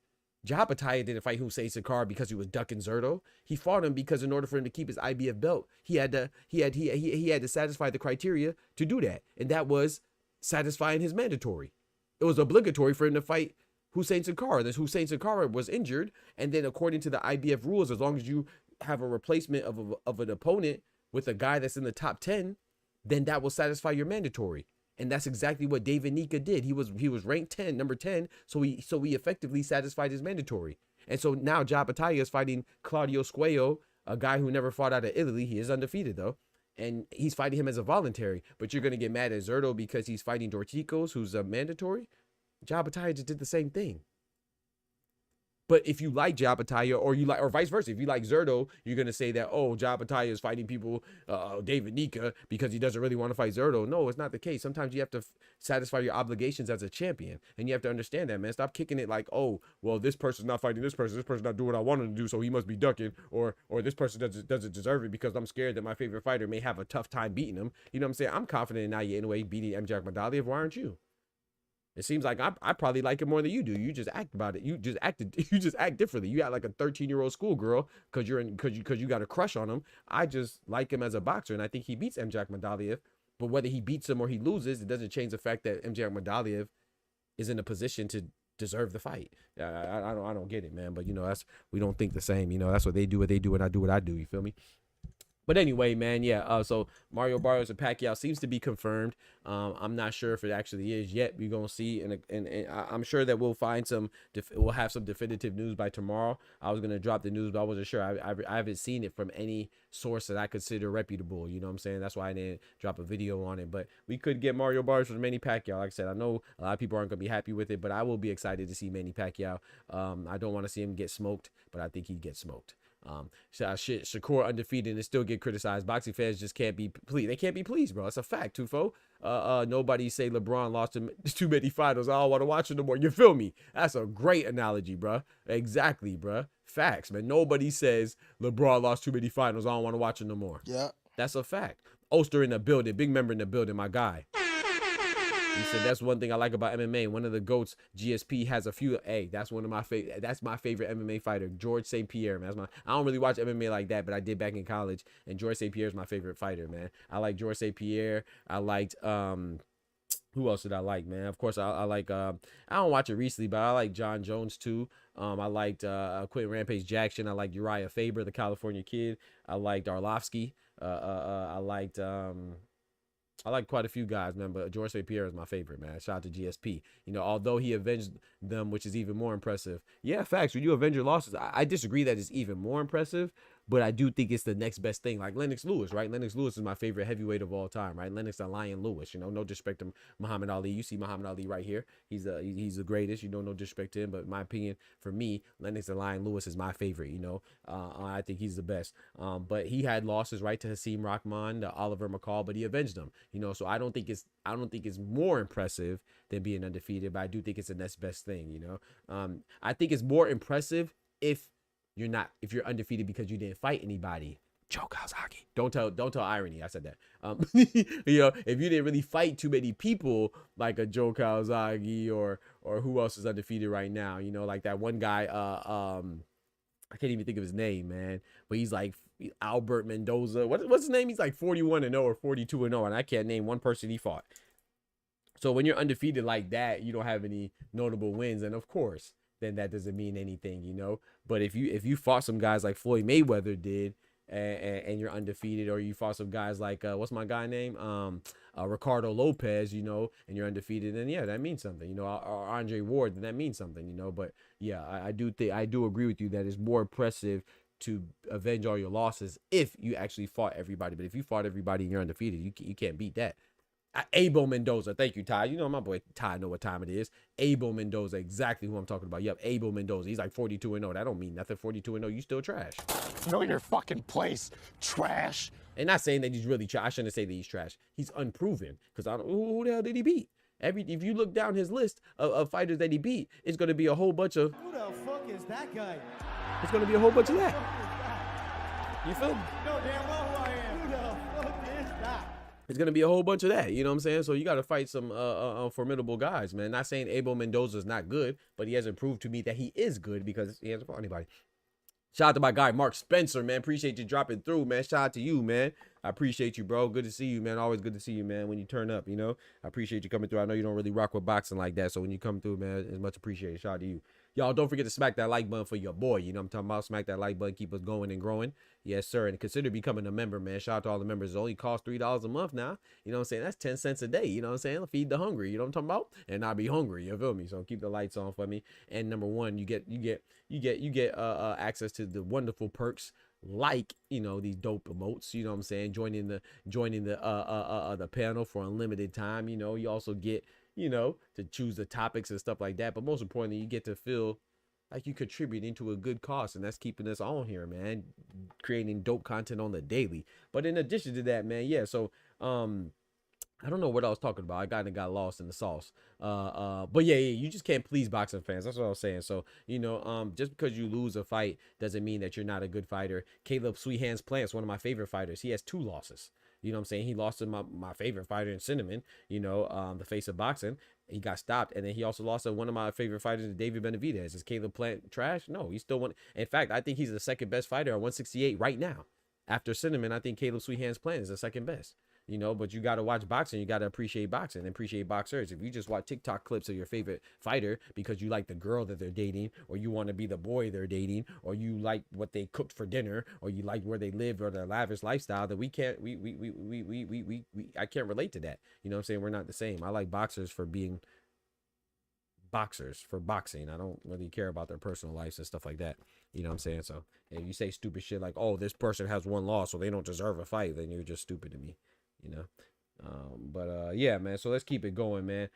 Ja Pataya didn't fight Hussein Sin Cara because he was ducking Zerto. He fought him because in order for him to keep his IBF belt, he had to satisfy the criteria to do that. And that was satisfying his mandatory. It was obligatory for him to fight Hussein Sin Cara. This Hussein Sin Cara was injured, and then according to the IBF rules, as long as you have a replacement of an opponent with a guy that's in the top 10, then that will satisfy your mandatory. And that's exactly what David Nika did. He was ranked 10, number 10, so he effectively satisfied his mandatory. And so now Ja Pataya is fighting Claudio Squeo, a guy who never fought out of Italy. He is undefeated though. And he's fighting him as a voluntary, but you're going to get mad at Zerto because he's fighting Dorticos, who's a mandatory. Ja Pataya just did the same thing. But if you like Ja Pataya, or vice versa, if you like Zerto, you're going to say that, oh, Ja Pataya is fighting people, David Nika, because he doesn't really want to fight Zerto. No, it's not the case. Sometimes you have to satisfy your obligations as a champion. And you have to understand that, man. Stop kicking it like, oh, well, this person's not fighting this person's not doing what I want him to do, so he must be ducking. Or this person doesn't deserve it because I'm scared that my favorite fighter may have a tough time beating him. You know what I'm saying? I'm confident in Naoya Inoue beating MJ Akhmadaliev. Why aren't you? It seems like I probably like it more than you do. You just act about it. You just act differently. You act like a 13-year-old schoolgirl because you got a crush on him. I just like him as a boxer, and I think he beats MJ Akhmadaliev. But whether he beats him or he loses, it doesn't change the fact that MJ Akhmadaliev is in a position to deserve the fight. I don't get it, man. But you know, we don't think the same. You know, that's what they do, and I do what I do. You feel me? But anyway, man, yeah, so Mario Barrios and Pacquiao seems to be confirmed. I'm not sure if it actually is yet. We're going to see, and I'm sure that we'll find we'll have some definitive news by tomorrow. I was going to drop the news, but I wasn't sure. I haven't seen it from any source that I consider reputable, you know what I'm saying? That's why I didn't drop a video on it. But we could get Mario Barrios versus Manny Pacquiao. Like I said, I know a lot of people aren't going to be happy with it, but I will be excited to see Manny Pacquiao. I don't want to see him get smoked, but I think he'd get smoked. Shit, Shakur undefeated and still get criticized. Boxing fans just can't be pleased. They can't be pleased, bro. It's a fact, Tufo. Nobody say LeBron lost too many finals. I don't want to watch it no more. You feel me? That's a great analogy, bro. Exactly, bro. Facts, man. Nobody says LeBron lost too many finals. I don't want to watch it no more. Yeah. That's a fact. Oster in the building. Big member in the building, my guy. He said that's one thing I like about MMA. One of the GOATs, GSP, has a few. Hey, that's one of my favorite. That's my favorite MMA fighter, George St. Pierre. Man, I don't really watch MMA like that, but I did back in college. And George St. Pierre is my favorite fighter, man. I like George St. Pierre. I liked who else did I like, man? Of course, I like I don't watch it recently, but I like John Jones too. I liked Quentin Rampage Jackson. I liked Uriah Faber, the California kid. I liked Arlovsky. I like quite a few guys, man, but George St. Pierre is my favorite, man. Shout out to GSP. You know, although he avenged them, which is even more impressive. Yeah, facts. When you avenge your losses, I disagree that it's even more impressive, but I do think it's the next best thing. Like Lennox Lewis, right? Lennox Lewis is my favorite heavyweight of all time, right? Lennox the Lion Lewis, you know, no disrespect to Muhammad Ali. You see Muhammad Ali right here. He's the greatest, you know, no disrespect to him, but in my opinion, for me, Lennox the Lion Lewis is my favorite, you know. I think he's the best. But he had losses, right, to Hakeem Rahman, to Oliver McCall, but he avenged them, you know. So I don't think it's more impressive than being undefeated, but I do think it's the next best thing, you know. I think it's more impressive if you're undefeated because you didn't fight anybody. Joe Kawasaki. Don't tell irony. I said that. You know, if you didn't really fight too many people like a Joe Kawasaki or who else is undefeated right now, you know, like that one guy, I can't even think of his name, man, but he's like Albert Mendoza. What's his name? He's like 41-0 or 42-0, and I can't name one person he fought. So when you're undefeated like that, you don't have any notable wins, and of course, then that doesn't mean anything, you know. But if you fought some guys like Floyd Mayweather did, and you're undefeated, or you fought some guys like what's my guy name, Ricardo Lopez, you know, and you're undefeated, then yeah, that means something, you know, or Andre Ward, then that means something, you know. But yeah, I do agree with you that it's more impressive to avenge all your losses if you actually fought everybody. But if you fought everybody and you're undefeated, you can't beat that. Abel Mendoza, thank you, Ty. You know my boy Ty know what time it is. Abel Mendoza, exactly who I'm talking about. Yep, Abel Mendoza. He's like 42-0. That don't mean nothing. 42-0, you still trash. Know your fucking place, trash. And not saying that he's really trash. I shouldn't say that he's trash. He's unproven. Because I don't. Who the hell did he beat? If you look down his list of fighters that he beat, it's going to be a whole bunch of. Who the fuck is that guy? It's going to be a whole bunch of that. You feel me? You know damn well who I am. Who the fuck is that? It's going to be a whole bunch of that. You know what I'm saying? So you got to fight some formidable guys, man. Not saying Abel Mendoza is not good, but he hasn't proved to me that he is good because he hasn't fought anybody. Shout out to my guy, Mark Spencer, man. Appreciate you dropping through, man. Shout out to you, man. I appreciate you, bro. Good to see you, man. Always good to see you, man, when you turn up, you know. I appreciate you coming through. I know you don't really rock with boxing like that, so when you come through, man, it's much appreciated. Shout out to you. Y'all, don't forget to smack that like button for your boy. You know what I'm talking about? Smack that like button. Keep us going and growing. Yes, sir. And consider becoming a member, man. Shout out to all the members. It only costs $3 a month now. You know what I'm saying? That's 10 cents a day. You know what I'm saying? Feed the hungry. You know what I'm talking about? And not be hungry. You feel me? So keep the lights on for me. And number one, you get access to the wonderful perks like, you know, these dope emotes. You know what I'm saying? Joining the panel for unlimited time. You know, you also get, you know, to choose the topics and stuff like that. But most importantly, you get to feel like you contributing to a good cause, and that's keeping us on here, man, creating dope content on the daily. But in addition to that, man, yeah, so I don't know what I was talking about. I kind of got lost in the sauce. But yeah, you just can't please boxing fans. That's what I was saying. So, you know, just because you lose a fight doesn't mean that you're not a good fighter. Caleb Sweet Hands Plant's one of my favorite fighters. He has 2 losses. You know what I'm saying? He lost to my favorite fighter in Cinnamon, you know, the face of boxing. He got stopped. And then he also lost to one of my favorite fighters, David Benavidez. Is Caleb Plant trash? No, he's still one. In fact, I think he's the second best fighter at 168 right now. After Cinnamon, I think Caleb Sweet Hands Plant is the second best. You know, but you got to watch boxing. You got to appreciate boxing and appreciate boxers. If you just watch TikTok clips of your favorite fighter because you like the girl that they're dating, or you want to be the boy they're dating, or you like what they cooked for dinner, or you like where they live or their lavish lifestyle, that I can't relate to that. You know what I'm saying? We're not the same. I like boxers for being boxers, for boxing. I don't really care about their personal lives and stuff like that. You know what I'm saying? So if you say stupid shit like, oh, this person has 1 loss, so they don't deserve a fight, then you're just stupid to me. You know, yeah, man. So let's keep it going, man.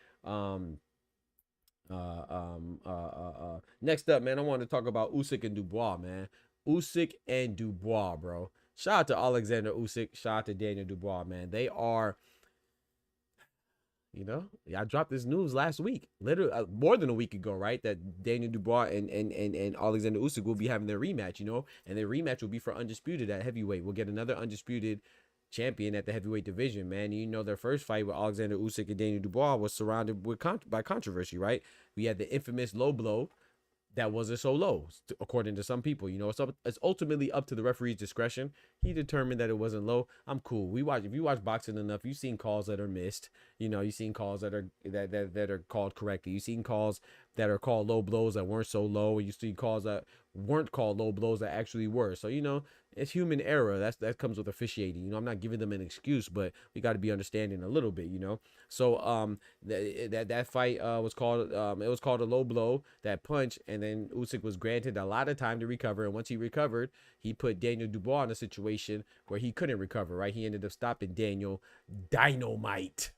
Next up, man, I want to talk about Usyk and Dubois, man. Usyk and Dubois, bro. Shout out to Alexander Usyk. Shout out to Daniel Dubois, man. They are, you know, I dropped this news last week, literally more than a week ago, right? That Daniel Dubois and Alexander Usyk will be having their rematch, you know, and their rematch will be for undisputed at heavyweight. We'll get another undisputed champion at the heavyweight division, man. You know, their first fight with Alexander Usyk and Daniel Dubois was surrounded with by controversy, right? We had the infamous low blow that wasn't so low, according to some people. You know, it's ultimately up to the referee's discretion. He determined that it wasn't low. I'm cool. If you watch boxing enough, you've seen calls that are missed. You know, you've seen calls that are called correctly. You've seen calls that are called low blows that weren't so low. You see calls that weren't called low blows that actually were. So, you know, it's human error. That comes with officiating. You know, I'm not giving them an excuse, but we got to be understanding a little bit, you know. So that fight was called it was called a low blow, that punch, and then Usyk was granted a lot of time to recover, and once he recovered, he put Daniel Dubois in a situation where he couldn't recover, right? He ended up stopping Daniel Dynamite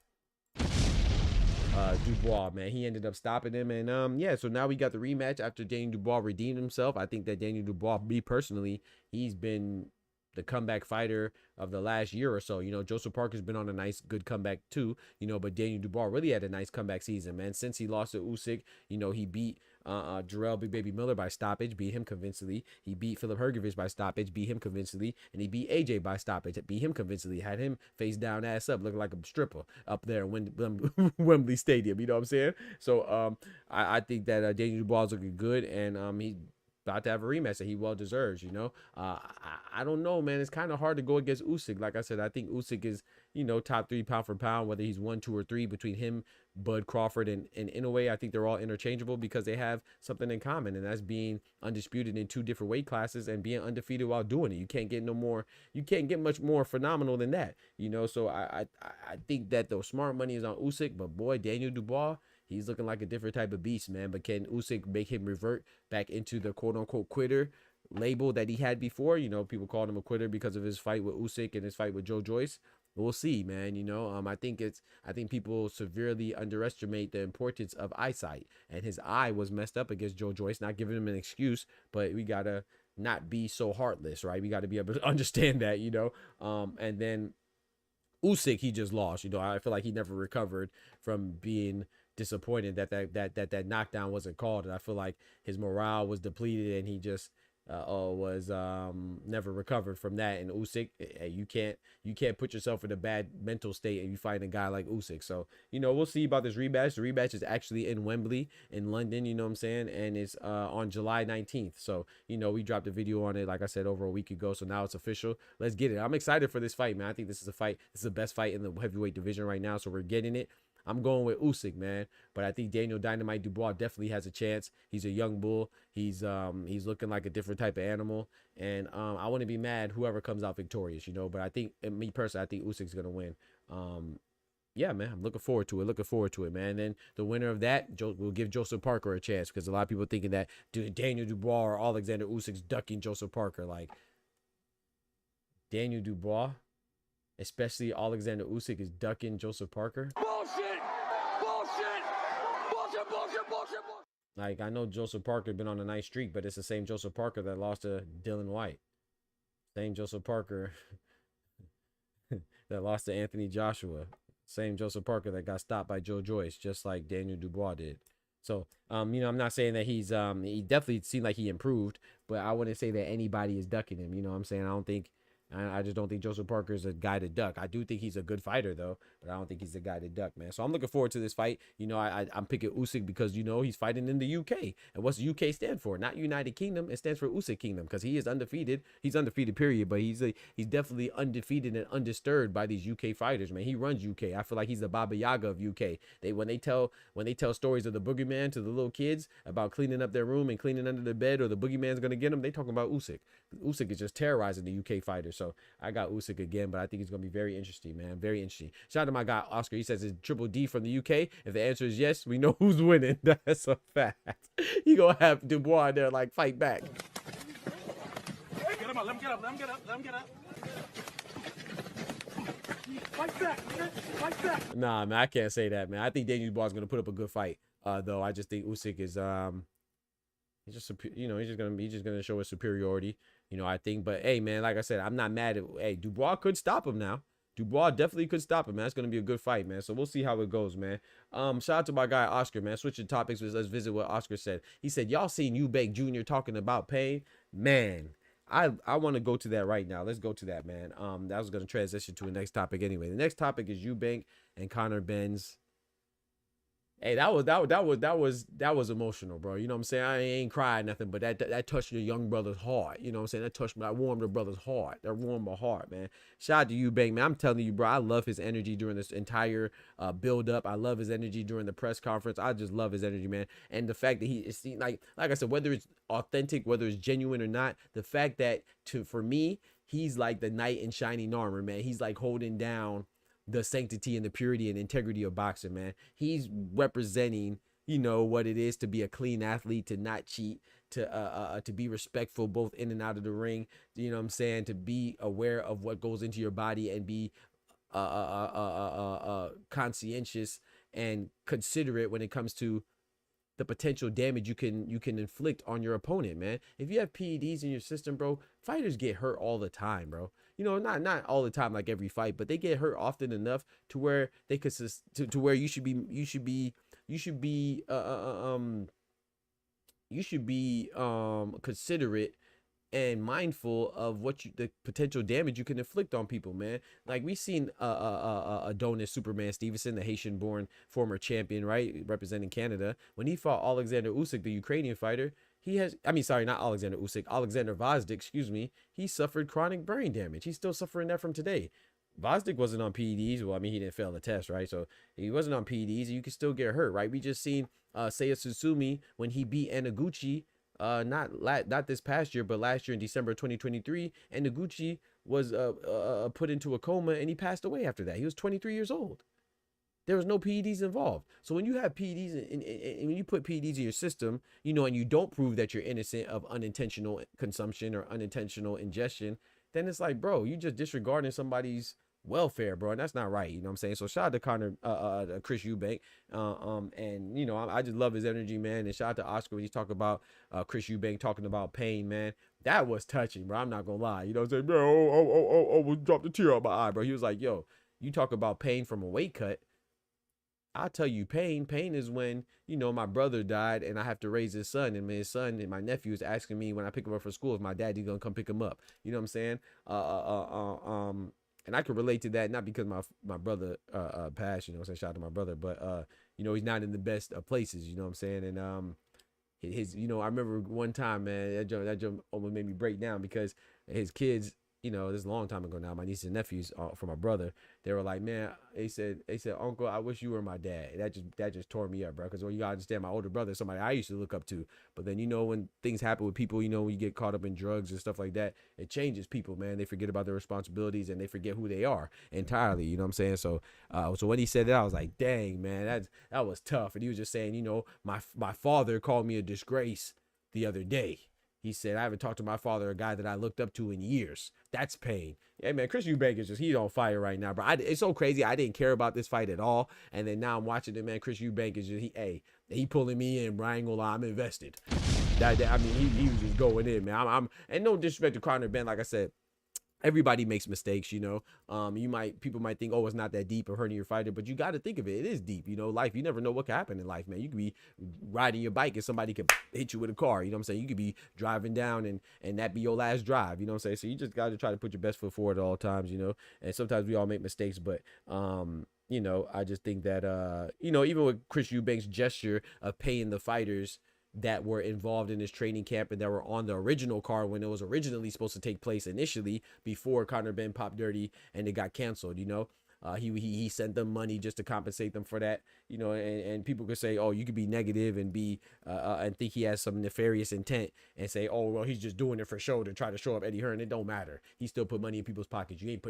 Dubois, man. He ended up stopping him, and yeah, so now we got the rematch after Daniel Dubois redeemed himself. I think that Daniel Dubois, me personally, he's been the comeback fighter of the last year or so. You know, Joseph Parker's been on a nice, good comeback too, you know, but Daniel Dubois really had a nice comeback season, man. Since he lost to Usyk, you know, he beat Jarrell Big Baby Miller by stoppage, beat him convincingly. He beat Philip Hergovich by stoppage, beat him convincingly, and he beat AJ by stoppage, beat him convincingly. Had him face down, ass up, looking like a stripper up there in Wembley Stadium. You know what I'm saying? So I think that Daniel Dubois is looking good, and he's about to have a rematch that he well deserves, you know. I don't know, man. It's kind of hard to go against Usyk. Like I said, I think Usyk is, you know, top 3 pound for pound, whether he's 1, 2, or 3 between him, Bud Crawford, and in a way, I think they're all interchangeable because they have something in common, and that's being undisputed in 2 different weight classes and being undefeated while doing it. You can't get much more phenomenal than that, you know. So I think that the smart money is on Usyk, but boy, Daniel Dubois, he's looking like a different type of beast, man. But can Usyk make him revert back into the quote-unquote quitter label that he had before? You know, people called him a quitter because of his fight with Usyk and his fight with Joe Joyce. We'll see, man. You know, I think people severely underestimate the importance of eyesight, and his eye was messed up against Joe Joyce. Not giving him an excuse, but we gotta not be so heartless, right? We got to be able to understand that, you know. And then Usyk, he just lost. You know, I feel like he never recovered from being disappointed that knockdown wasn't called, and I feel like his morale was depleted, and he just was never recovered from that. And Usyk, you can't put yourself in a bad mental state and you fight a guy like Usyk. So, you know, we'll see about this rematch. The rematch is actually in Wembley in London, you know what I'm saying, and it's on July 19th. So, you know, we dropped a video on it, like I said, over a week ago, so now it's official. Let's get it. I'm excited for this fight, man. I think this is the best fight in the heavyweight division right now, so we're getting it. I'm going with Usyk, man, but I think Daniel Dynamite Dubois definitely has a chance. He's a young bull. He's looking like a different type of animal, and I wouldn't be mad whoever comes out victorious, you know. But I think, me personally, I think Usyk's gonna win. Yeah, man, I'm looking forward to it, man. And then the winner of that, will give Joseph Parker a chance, because a lot of people thinking that Daniel Dubois or Alexander Usyk's ducking Joseph Parker. Like, Daniel Dubois, especially Alexander Usyk, is ducking Joseph Parker. Like, I know Joseph Parker been on a nice streak, but it's the same Joseph Parker that lost to Dylan White. Same Joseph Parker that lost to Anthony Joshua. Same Joseph Parker that got stopped by Joe Joyce, just like Daniel Dubois did. So, you know, I'm not saying that he's, he definitely seemed like he improved, but I wouldn't say that anybody is ducking him. You know what I'm saying? I just don't think Joseph Parker is a guy to duck. I do think he's a good fighter, though, but I don't think he's a guy to duck, man. So I'm looking forward to this fight. You know, I'm picking Usyk because, you know, he's fighting in the UK. And what's the UK stand for? Not United Kingdom. It stands for Usyk Kingdom, because he is undefeated. He's undefeated, period, but he's definitely undefeated and undisturbed by these UK fighters, man. He runs UK. I feel like he's the Baba Yaga of UK. When they tell stories of the boogeyman to the little kids about cleaning up their room and cleaning under the bed, or the boogeyman's going to get them, they talking about Usyk. Usyk is just terrorizing the UK fighters. So I got Usyk again, but I think it's going to be very interesting, man. Very interesting. Shout out to my guy, Oscar. He says it's Triple D from the UK. If the answer is yes, we know who's winning. That's a fact. He going to have Dubois there, like, fight back. Get him up. Let him get up. Let him get up. Let him get up. Fight back, man. Fight back. Nah, man, I can't say that, man. I think Daniel Dubois is going to put up a good fight, though. I just think Usyk is he's just, you know, he's just gonna show his superiority. You know, I think, but hey, man, like I said, I'm not mad at. Hey, Dubois could stop him now. Dubois definitely could stop him, man. It's gonna be a good fight, man. So we'll see how it goes, man. Shout out to my guy Oscar, man. Switching topics, let's visit what Oscar said. He said, "Y'all seen Eubank Jr. talking about pain, man." I want to go to that right now. Let's go to that, man. That was gonna transition to the next topic anyway. The next topic is Eubank and Conor Ben's. Hey, that was emotional, bro. You know what I'm saying? I ain't crying nothing, but that touched your young brother's heart. You know what I'm saying? That warmed the brother's heart. That warmed my heart, man. Shout out to you, Bank, man. I'm telling you, bro, I love his energy during this entire build up. I love his energy during the press conference. I just love his energy, man. And the fact that he is like I said, whether it's authentic, whether it's genuine or not, the fact that for me, he's like the knight in shining armor, man. He's like holding down the sanctity and the purity and integrity of boxing, man. He's representing, you know, what it is to be a clean athlete, to not cheat, to be respectful both in and out of the ring. You know what I'm saying? To be aware of what goes into your body and be conscientious and considerate when it comes to the potential damage you can inflict on your opponent, man. If you have PEDs in your system, bro, fighters get hurt all the time, bro. You know, not all the time like every fight, but they get hurt often enough to where they could to where you should be considerate and mindful of the potential damage you can inflict on people, man. Like we seen Adonis Superman Stevenson, the Haitian-born former champion, right, representing Canada, when he fought Alexander Usyk, the Ukrainian fighter. Not Alexander Usyk, Alexander Vazdik, excuse me. He suffered chronic brain damage. He's still suffering that from today. Vazdik wasn't on PEDs. Well, I mean, he didn't fail the test, right? So he wasn't on PEDs. You could still get hurt, right? We just seen Seiya Susumi when he beat Anaguchi, not this past year, but last year in December 2023. Anaguchi was put into a coma and he passed away after that. He was 23 years old. There was no PEDs involved. So when you have PEDs and when you put PEDs in your system, you know, and you don't prove that you're innocent of unintentional consumption or unintentional ingestion, then it's like, bro, you just disregarding somebody's welfare, bro, and that's not right. You know what I'm saying? So shout out to Chris Eubank, and you know, I just love his energy, man. And shout out to Oscar when he's talking about Chris Eubank talking about pain, man. That was touching, bro. I'm not gonna lie. You know what I'm saying? Bro, dropped a tear out my eye, bro. He was like, yo, you talk about pain from a weight cut. I'll tell you, pain is when, you know, my brother died and I have to raise his son, and his son and my nephew is asking me when I pick him up from school if my daddy gonna come pick him up. You know what I'm saying? And I can relate to that, not because my brother passed, you know what I'm saying, shout out to my brother, but you know, he's not in the best of places, you know what I'm saying? And his, you know, I remember one time, man, that jump almost made me break down because his kids, you know, this is a long time ago now, my nieces and nephews from my brother, they were like, man, they said, Uncle, I wish you were my dad. That just tore me up, bro. Because, well, you gotta understand, my older brother is somebody I used to look up to. But then, you know, when things happen with people, you know, when you get caught up in drugs and stuff like that, it changes people, man. They forget about their responsibilities and they forget who they are entirely. You know what I'm saying? So when he said that, I was like, dang, man, that was tough. And he was just saying, you know, my father called me a disgrace the other day. He said, I haven't talked to my father, a guy that I looked up to in years. That's pain. Yeah, man, Chris Eubank is he's on fire right now, bro. It's so crazy. I didn't care about this fight at all. And then now I'm watching it, man. Chris Eubank is he pulling me in, bro. I ain't gonna lie, I'm invested. I mean, he was just going in, man. And no disrespect to Conor Ben, like I said, everybody makes mistakes, you know. People might think, oh, it's not that deep or hurting your fighter, but you got to think of it. It is deep, you know. Life, you never know what can happen in life, man. You could be riding your bike and somebody could hit you with a car, you know what I'm saying? You could be driving down and that be your last drive, you know what I'm saying? So you just got to try to put your best foot forward at all times, you know. And sometimes we all make mistakes, but you know, I just think that you know, even with Chris Eubank's gesture of paying the fighters that were involved in his training camp and that were on the original card when it was originally supposed to take place initially before Conor Ben popped dirty and it got canceled, you know. He sent them money just to compensate them for that, you know, and people could say, oh, you could be negative and be and think he has some nefarious intent and say, oh, well, he's just doing it for show to try to show up Eddie Hearn. It don't matter. He still put money in people's pockets. You ain't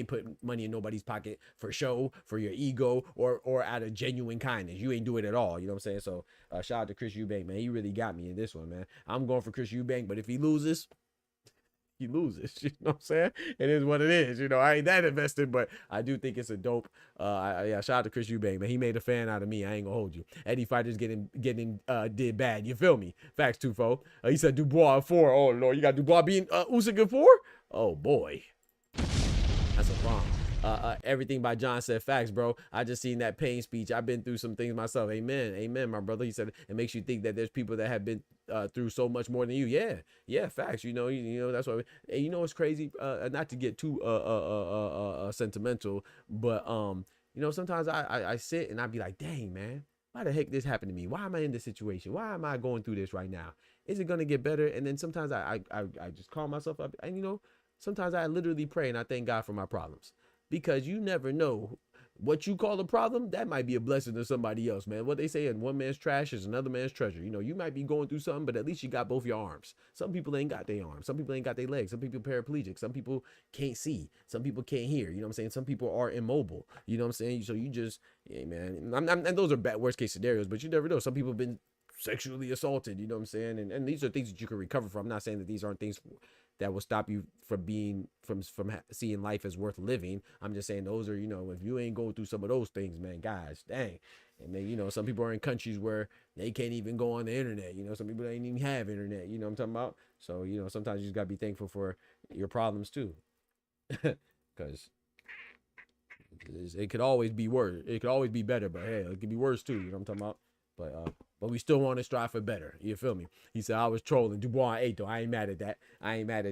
put money in nobody's pocket for show, for your ego, or out of genuine kindness. You ain't do it at all. You know what I'm saying? So shout out to Chris Eubank, man. He really got me in this one, man. I'm going for Chris Eubank, but if he loses, he loses. You know what I'm saying? It is what it is. You know, I ain't that invested, but I do think it's a dope. Yeah, shout out to Chris Eubank, man. He made a fan out of me. I ain't gonna hold you. Eddie fighters getting did bad. You feel me? Facts, Tufo. He said Dubois at 4. Oh Lord, you got Dubois being Usyk at 4. Oh boy, that's a bomb. Everything by John said facts, bro. I just seen that pain speech. I've been through some things myself. Amen. Amen, my brother. He said it makes you think that there's people that have been through so much more than you. Yeah, facts. You know that's why. And you know what's crazy? Not to get too sentimental, but you know, sometimes I sit and I be like, dang, man, why the heck this happened to me? Why am I in this situation? Why am I going through this right now? Is it gonna get better? And then sometimes I just calm myself up, and you know, sometimes I literally pray and I thank God for my problems. Because you never know what you call a problem. That might be a blessing to somebody else, man. What they say in one man's trash is another man's treasure. You know, you might be going through something, but at least you got both your arms. Some people ain't got their arms. Some people ain't got their legs. Some people paraplegic. Some people can't see. Some people can't hear. You know what I'm saying? Some people are immobile. You know what I'm saying? So you just, yeah, man. And those are bad worst case scenarios, but you never know. Some people have been sexually assaulted. You know what I'm saying? And these are things that you can recover from. I'm not saying that these aren't things that will stop you from being from seeing life as worth living. I'm just saying those are, you know, if you ain't going through some of those things, man, guys, dang. And then, you know, some people are in countries where they can't even go on the internet. You know, some people ain't even have internet. You know what I'm talking about? So, you know, sometimes you just gotta be thankful for your problems too, because it could always be worse. It could always be better, but hey, it could be worse too. You know what I'm talking about? But we still want to strive for better. You feel me? He said I was trolling. Dubois 8 though. I ain't mad at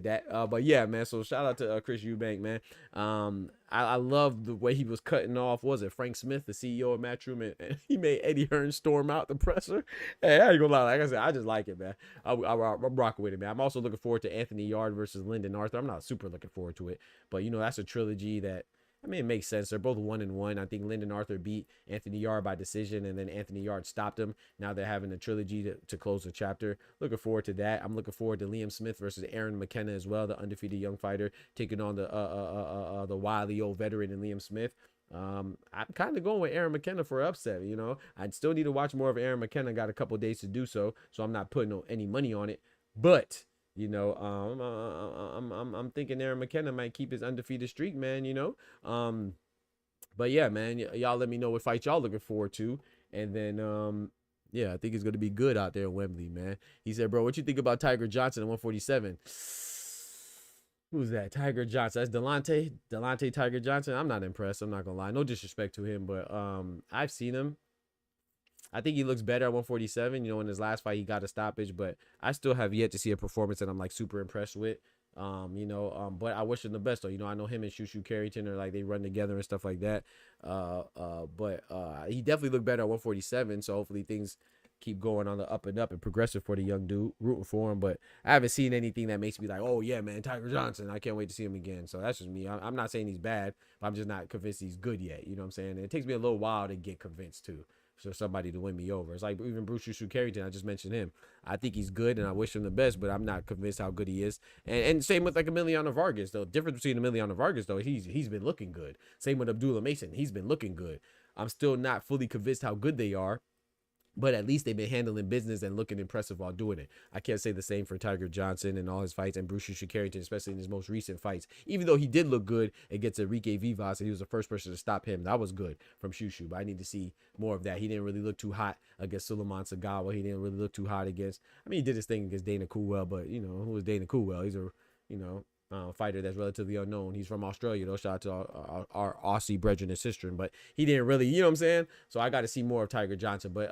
that. But yeah, man. So shout out to Chris Eubank, man. I love the way he was cutting off. Was it Frank Smith, the CEO of Matchroom, and he made Eddie Hearn storm out the presser? Hey, I ain't gonna lie. Like I said, I just like it, man. I'm rocking with it, man. I'm also looking forward to Anthony Yarde versus Lyndon Arthur. I'm not super looking forward to it, but you know, that's a trilogy that, I mean, it makes sense. They're both 1-1. I think Lyndon Arthur beat Anthony Yarde by decision, and then Anthony Yarde stopped him. Now they're having a trilogy to close the chapter. Looking forward to that. I'm looking forward to Liam Smith versus Aaron McKenna as well, the undefeated young fighter, taking on the wily old veteran in Liam Smith. I'm kind of going with Aaron McKenna for upset. You know, I'd still need to watch more of Aaron McKenna. Got a couple days to do so, so I'm not putting any money on it. But you know, I'm thinking Aaron McKenna might keep his undefeated streak, man. You know, but yeah, man, y'all let me know what fight y'all looking forward to, and then yeah, I think it's gonna be good out there in Wembley, man. He said, bro, what you think about Tiger Johnson at 147? Who's that? Tiger Johnson. That's Delonte Tiger Johnson. I'm not impressed. I'm not gonna lie. No disrespect to him, but I've seen him. I think he looks better at 147. You know, in his last fight, he got a stoppage, but I still have yet to see a performance that I'm like super impressed with. You know, but I wish him the best though. You know, I know him and Shushu Carrington are like, they run together and stuff like that. But he definitely looked better at 147. So hopefully things keep going on the up and up and progressive for the young dude, rooting for him. But I haven't seen anything that makes me like, oh yeah, man, Tiger Johnson, I can't wait to see him again. So that's just me. I'm not saying he's bad, but I'm just not convinced he's good yet. You know what I'm saying? And it takes me a little while to get convinced too. So somebody to win me over. It's like even Bruce Shushu Carrington, I just mentioned him. I think he's good and I wish him the best, but I'm not convinced how good he is. And same with like Emiliano Vargas, though. Difference between Emiliano Vargas, though, he's been looking good. Same with Abdullah Mason. He's been looking good. I'm still not fully convinced how good they are, but at least they've been handling business and looking impressive while doing it. I can't say the same for Tiger Johnson and all his fights, and Bruce Shushu Carrington, especially in his most recent fights. Even though he did look good against Enrique Vivas, and he was the first person to stop him. That was good from Shushu, but I need to see more of that. He didn't really look too hot against Suleiman Sagawa. He didn't really look too hot against, I mean, he did his thing against Dana Coolwell, but, you know, who is Dana Coolwell? He's a, you know, fighter that's relatively unknown. He's from Australia, though. Shout out to our Aussie brethren and sister, but he didn't really, you know what I'm saying? So I got to see more of Tiger Johnson, but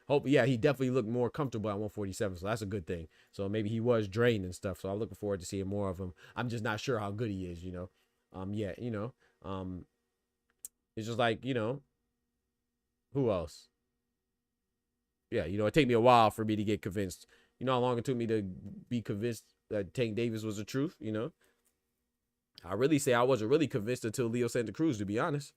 hope, yeah, he definitely looked more comfortable at 147, so that's a good thing. So maybe he was drained and stuff, so I'm looking forward to seeing more of him. I'm just not sure how good he is, you know. Yeah, you know, it's just like, you know, who else? Yeah, you know, it take me a while for me to get convinced. You know how long it took me to be convinced that Tank Davis was the truth, you know? I really say I wasn't really convinced until Leo Santa Cruz, to be honest.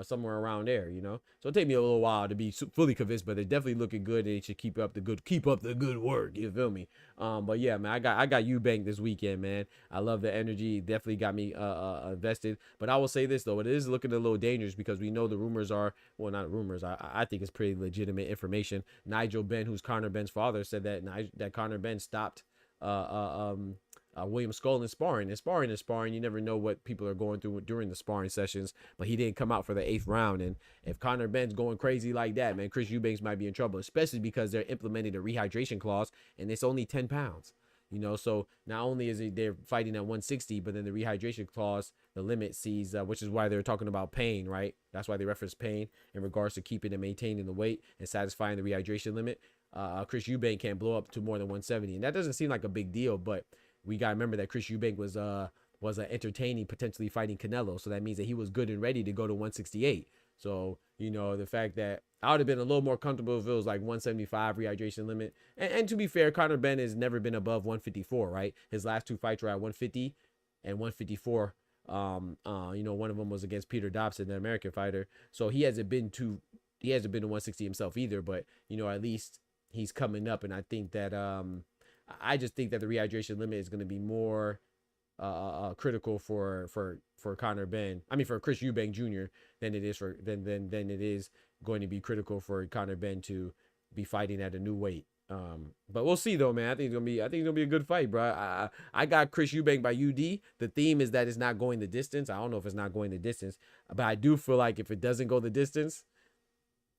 Somewhere around there, you know? So it take me a little while to be fully convinced, but they're definitely looking good, and they should keep up the good work, you feel me? But yeah, man, I got Eubank this weekend, man. I love the energy. It definitely got me invested. But I will say this, though. It is looking a little dangerous because we know the rumors are, well, not rumors. I think it's pretty legitimate information. Nigel Benn, who's Conor Benn's father, said that Conor Benn stopped William Skull in sparring. And sparring is sparring. You never know what people are going through during the sparring sessions. But he didn't come out for the 8th round. And if Conor Benn's going crazy like that, man, Chris Eubanks might be in trouble, especially because they're implementing a rehydration clause, and it's only 10 pounds. You know, so not only is it they're fighting at 160, but then the rehydration clause, the limit sees, which is why they're talking about pain, right? That's why they reference pain in regards to keeping and maintaining the weight and satisfying the rehydration limit. Chris Eubank can't blow up to more than 170, and that doesn't seem like a big deal, but we got to remember that Chris Eubank was entertaining potentially fighting Canelo, so that means that he was good and ready to go to 168. So, you know, the fact that I would have been a little more comfortable if it was like 175 rehydration limit. And to be fair, Conor Benn has never been above 154, right? His last 2 fights were at 150 and 154. You know, one of them was against Peter Dobson, the American fighter. So he hasn't been to 160 himself either, but you know, at least he's coming up. And I think that I just think that the rehydration limit is going to be more critical for Conor Benn. I mean, for Chris Eubank Jr. than it is for than it is going to be critical for Conor Benn to be fighting at a new weight. But we'll see though, man. I think it's gonna be a good fight, bro. I got Chris Eubank by UD. The theme is that it's not going the distance. I don't know if it's not going the distance, but I do feel like if it doesn't go the distance,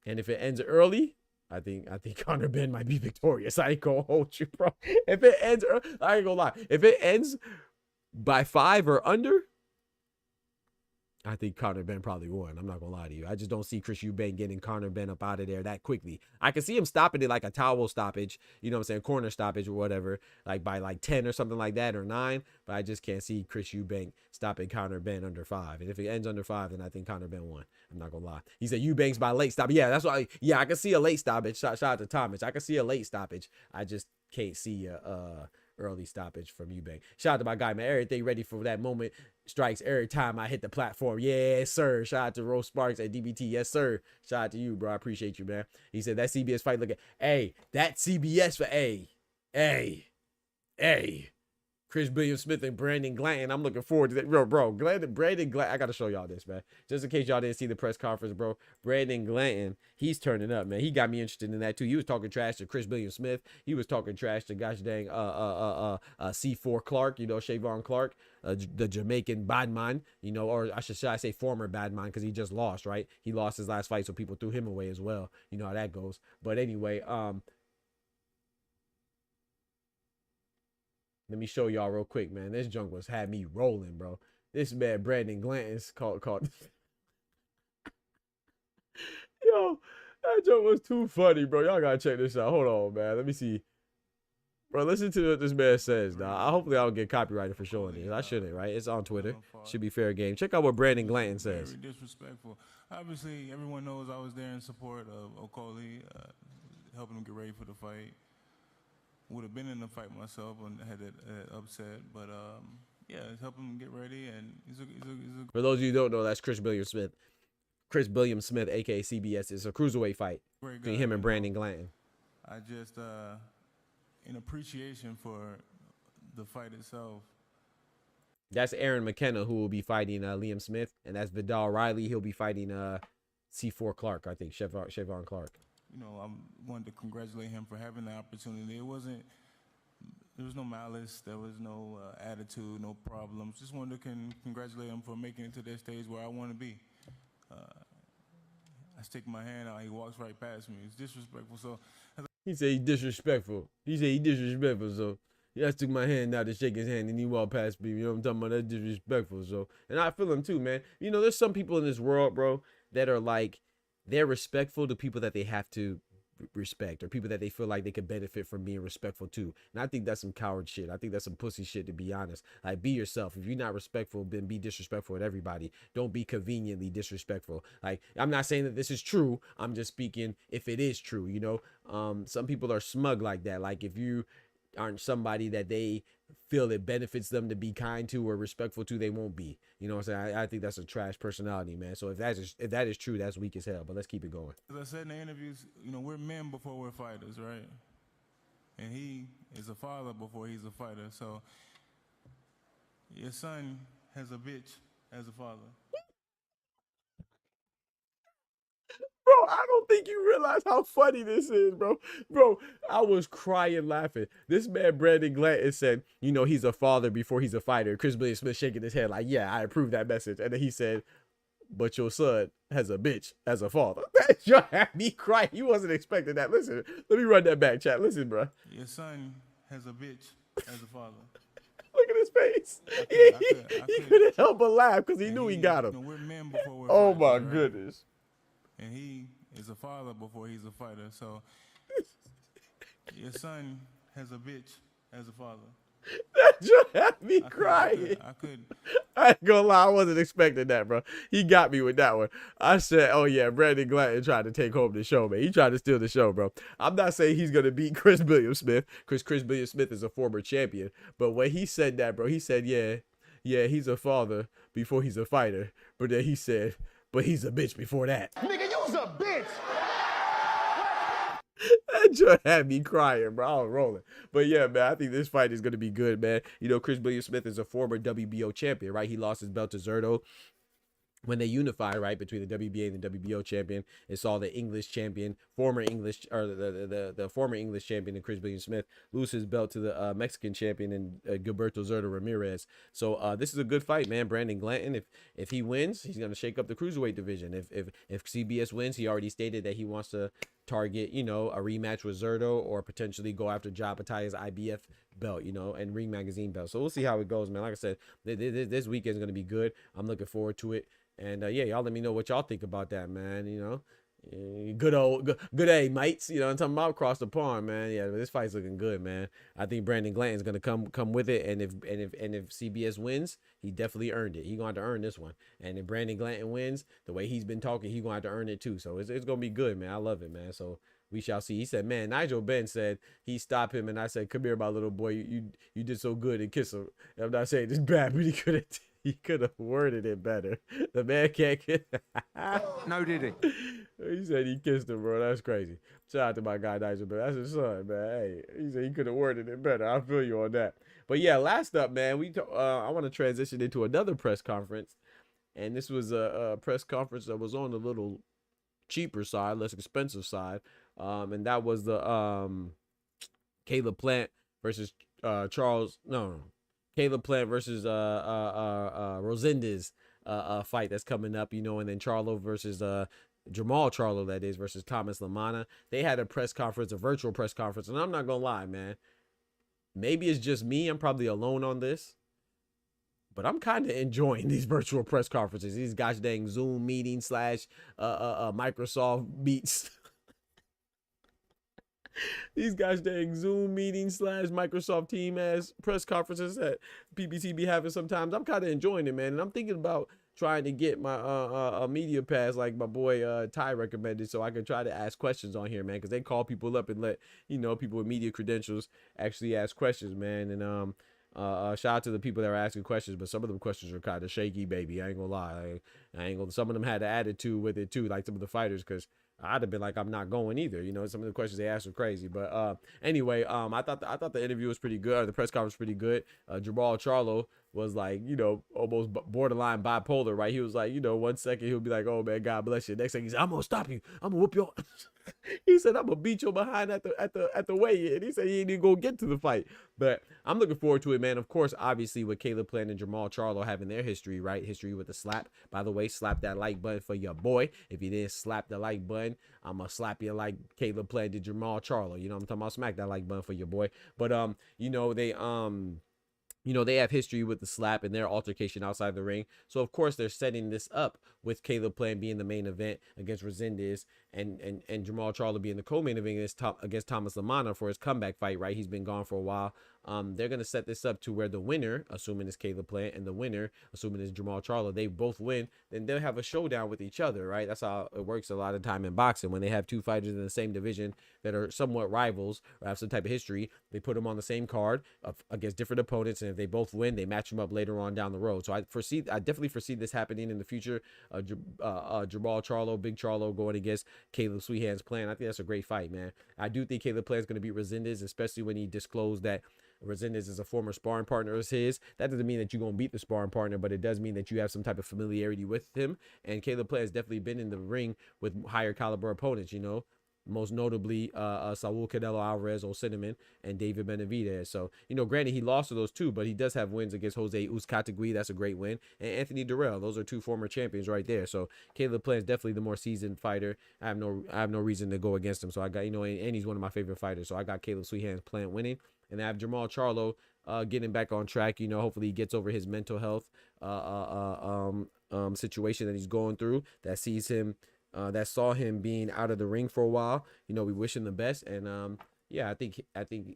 and if it ends early, I think Conor Benn might be victorious. I ain't gonna hold you, bro. If it ends, I ain't gonna lie. If it ends by 5 or under, I think Conor Benn probably won. I'm not gonna lie to you. I just don't see Chris Eubank getting Conor Benn up out of there that quickly. I can see him stopping it like a towel stoppage, you know what I'm saying, corner stoppage or whatever, like by like 10 or something like that, or 9. But I just can't see Chris Eubank stopping Conor Benn under 5. And if it ends under 5, then I think Conor Benn won. I'm not gonna lie. He said Eubanks by late stoppage. Yeah, that's why. Yeah, I can see a late stoppage. Shout out to Thomas. I can see a late stoppage. I just can't see a early stoppage from Eubank. Shout out to my guy, man. Everything ready for that moment strikes every time I hit the platform. Yes, sir. Shout out to Rose Sparks at DBT. Yes, sir. Shout out to you, bro. I appreciate you, man. He said that CBS fight. Look at, hey, that CBS for hey. Chris Billiam-Smith and Brandon Glanton. I'm looking forward to that. Bro, Brandon Glanton. I got to show y'all this, man. Just in case y'all didn't see the press conference, bro. Brandon Glanton, he's turning up, man. He got me interested in that, too. He was talking trash to Chris Billiam-Smith. He was talking trash to gosh dang C4 Clark, you know, Shavon Clark, the Jamaican badman, you know, or should I say former badman, because he just lost, right? He lost his last fight, so people threw him away as well. You know how that goes. But anyway, let me show y'all real quick, man. This junk had me rolling, bro. This man, Brandon Glanton's called. Yo, that joke was too funny, bro. Y'all gotta check this out. Hold on, man. Let me see. Bro, listen to what this man says, dog. Hopefully I don't get copyrighted for showing this. I shouldn't, right? It's on Twitter. Should be fair game. Check out what Brandon Glanton says. Very disrespectful. Obviously, everyone knows I was there in support of Okoli, helping him get ready for the fight. Would have been in the fight myself and had it upset, but yeah, it's helping him get ready. And he's a For those of you who don't know, that's Chris Billiam-Smith. Chris Billiam-Smith, aka CBS, is a cruiserweight fight between him and Brandon Glanton. I just, in appreciation for the fight itself. That's Aaron McKenna, who will be fighting Liam Smith, and that's Vidal Riley. He'll be fighting C4 Clark, I think, Shavon Clark. You know, I wanted to congratulate him for having the opportunity. There was no malice, there was no attitude, no problems. Just wanted to congratulate him for making it to that stage where I want to be. I stick my hand out, he walks right past me. It's disrespectful. So he said he's disrespectful. So yeah, I stick my hand out to shake his hand and he walked past me. You know what I'm talking about? That's disrespectful. So, and I feel him too, man. You know, there's some people in this world, bro, that are like, they're respectful to people that they have to respect, or people that they feel like they could benefit from being respectful to. And I think that's some coward shit. I think that's some pussy shit, to be honest. Like, be yourself. If you're not respectful, then be disrespectful with everybody. Don't be conveniently disrespectful. Like, I'm not saying that this is true. I'm just speaking if it is true, you know. Some people are smug like that. Like, if you aren't somebody that they feel it benefits them to be kind to or respectful to, they won't be. You know what I'm saying? I think that's a trash personality, man. So if that is true, that's weak as hell. But let's keep it going. As I said in the interviews, you know, we're men before we're fighters, right? And he is a father before he's a fighter. So your son has a bitch as a father. Bro, I don't think you realize how funny this is, bro. Bro, I was crying laughing. This man, Brandon Glanton, said, you know, he's a father before he's a fighter. Chris Billion Smith shaking his head like, yeah, I approve that message. And then he said, but your son has a bitch as a father. That just had me crying. You wasn't expecting that. Listen, let me run that back, chat. Listen, bro. Your son has a bitch as a father. Look at his face. He couldn't help but laugh because he knew he got him. You know, we're men before we're Oh, fighters, my right? goodness. And he is a father before he's a fighter. So your son has a bitch as a father. That just had me crying. I ain't gonna lie, I wasn't expecting that, bro. He got me with that one. I said, oh yeah, Brandon Glanton tried to take home the show, man. He tried to steal the show, bro. I'm not saying he's gonna beat Chris Billiam Smith, because Chris Billiam Smith is a former champion. But when he said that, bro, he said, yeah, he's a father before he's a fighter. But then he said, but he's a bitch before that. Nigga, you's a bitch. That just had me crying, bro. I was rolling. But yeah, man, I think this fight is going to be good, man. You know, Chris Billiam Smith is a former WBO champion, right? He lost his belt to Zerto when they unified, right, between the WBA and the WBO champion. It saw the English champion, former English, or the former English champion in Chris Billiam Smith lose his belt to the Mexican champion in Gilberto Zerto Ramirez. So this is a good fight, man. Brandon Glanton, if he wins, he's going to shake up the cruiserweight division. If CBS wins, he already stated that he wants to target, you know, a rematch with Zerto or potentially go after Ja Bataya's IBF belt, you know, and Ring Magazine belt. So we'll see how it goes, man. Like I said, this weekend is going to be good. I'm looking forward to it. And yeah, y'all let me know what y'all think about that, man. You know, good A, mates. You know, I'm talking about across the pond, man. Yeah, this fight's looking good, man. I think Brandon Glanton's gonna come with it, and if CBS wins, he definitely earned it. He gonna have to earn this one. And if Brandon Glanton wins, the way he's been talking, he gonna have to earn it too. So it's gonna be good, man. I love it, man. So we shall see. He said, man, Nigel Benn said he stopped him, and I said, come here, my little boy. You did so good and kiss him. And I'm not saying this bad, but he could have worded it better. The man can't get. No, did he? He said he kissed him, bro. That's crazy. Shout out to my guy Nigel Benn. That's his son, man. Hey, he said he could have worded it better. I feel you on that. But yeah, last up, man, I want to transition into another press conference, and this was a press conference that was on the little cheaper side, less expensive side, and that was the Caleb Plant versus Caleb Plant versus Rosendez fight that's coming up, you know, and then Charlo versus Jamal Charlo, that is, versus Thomas Lamana. They had a press conference, a virtual press conference, and I'm not gonna lie, man. Maybe it's just me. I'm probably alone on this, but I'm kind of enjoying these virtual press conferences. These gosh dang Zoom meetings / Microsoft Meets. These guys dang Zoom meetings / Microsoft Team ass press conferences that PBT be having sometimes. I'm kind of enjoying it, man. And I'm thinking about trying to get my a media pass like my boy Ty recommended, so I can try to ask questions on here, man, because they call people up and let, you know, people with media credentials actually ask questions, man. And shout out to the people that are asking questions, but some of them questions are kind of shaky, baby. I ain't gonna lie. Some of them had an attitude with it too, like some of the fighters, because I'd have been like, I'm not going either. You know, some of the questions they asked were crazy. But anyway, I thought the interview was pretty good. Or the press conference was pretty good. Jamal Charlo was like, you know, almost borderline bipolar, right? He was like, you know, 1 second he'll be like, oh man, God bless you. Next thing he said, I'm gonna stop you. I'm gonna whoop your. He said, I'm gonna beat your behind at the weigh-in. And he said he ain't even gonna get to the fight. But I'm looking forward to it, man. Of course, obviously with Caleb Plant and Jamal Charlo having their history, right? History with the slap. By the way, slap that like button for your boy. If you didn't slap the like button, I'm gonna slap you like Caleb Plant did Jamal Charlo. You know what I'm talking about? Smack that like button for your boy. But you know, they have history with the slap and their altercation outside the ring. So, of course, they're setting this up with Caleb Plant being the main event against Rosendez and Jamal Charlo being the co-main event against Thomas Lamana for his comeback fight, right? He's been gone for a while. They're going to set this up to where the winner, assuming it's Caleb Plant, and the winner, assuming it's Jamal Charlo, they both win, then they'll have a showdown with each other, right? That's how it works a lot of time in boxing. When they have two fighters in the same division that are somewhat rivals or have some type of history, they put them on the same card against different opponents, and if they both win, they match them up later on down the road. So I definitely foresee this happening in the future. Jamal Charlo, Big Charlo going against Caleb Sweethand's Plant. I think that's a great fight, man. I do think Caleb Plant's going to beat Rosendez, especially when he disclosed that Resendez is a former sparring partner of his. That doesn't mean that you're going to beat the sparring partner, but it does mean that you have some type of familiarity with him. And Caleb Plant has definitely been in the ring with higher caliber opponents, you know, most notably Saul Canelo Alvarez, Old Cinnamon, and David Benavidez. So, you know, granted, he lost to those two, but he does have wins against Jose Uzcategui. That's a great win. And Anthony Durrell. Those are two former champions right there. So Caleb Plant is definitely the more seasoned fighter. I have no reason to go against him. So I got, you know, and he's one of my favorite fighters. So I got Caleb Sweet Hands Plant winning. And I have Jamal Charlo getting back on track. You know, hopefully he gets over his mental health situation that he's going through, that sees him, that saw him being out of the ring for a while. You know, we wish him the best. And yeah, I think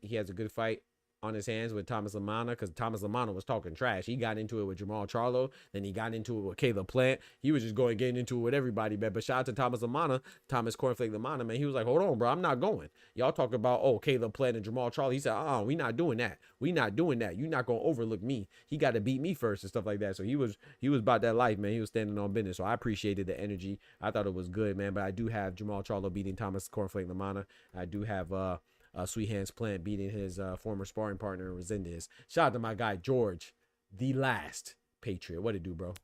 he has a good fight on his hands with Thomas Lamana, because Thomas Lamana was talking trash. He got into it with Jamal Charlo, then he got into it with Caleb Plant. He was just getting into it with everybody, man. But shout out to Thomas Lamana, Thomas Cornflake Lamana, man. He was like, hold on, bro, I'm not going. Y'all talk about, oh, Caleb Plant and Jamal Charlo. He said, we not doing that. We not doing that. You not gonna overlook me. He got to beat me first and stuff like that. So he was about that life, man. He was standing on business. So I appreciated the energy. I thought it was good, man. But I do have Jamal Charlo beating Thomas Cornflake Lamana. I do have Sweet Hands Plant beating his former sparring partner Resendez. Shout out to my guy George, the last Patriot. What it do, bro?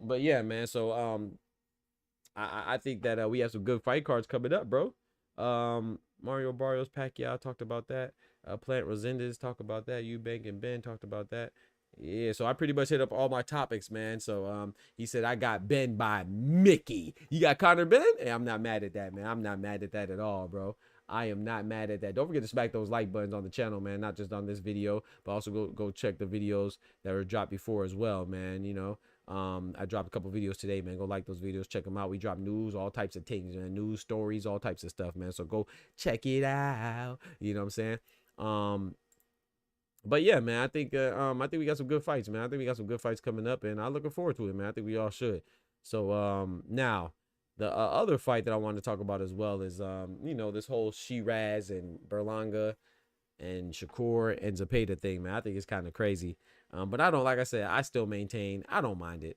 But yeah, man. So I think that we have some good fight cards coming up, bro. Mario Barrios, Pacquiao talked about that. Plant Resendez talked about that. Eubank and Ben talked about that. Yeah, so I pretty much hit up all my topics, man. So he said I got Ben by Mickey. You got Conor Ben? Hey, I'm not mad at that, man. I'm not mad at that at all, bro. I am not mad at that. Don't forget to smack those like buttons on the channel, man. Not just on this video, but also go check the videos that were dropped before as well, man. You know, I dropped a couple videos today, man. Go like those videos, check them out. We drop news, all types of things, man. News, stories, all types of stuff, man. So go check it out. You know what I'm saying? But yeah, man, I think we got some good fights, man. I think we got some good fights coming up, and I'm looking forward to it, man. I think we all should. So now the other fight that I want to talk about as well is you know, this whole Shiraz and Berlanga and Shakur and Zepeda thing, man. I think it's kind of crazy. But I don't, like I said, I still maintain I don't mind it.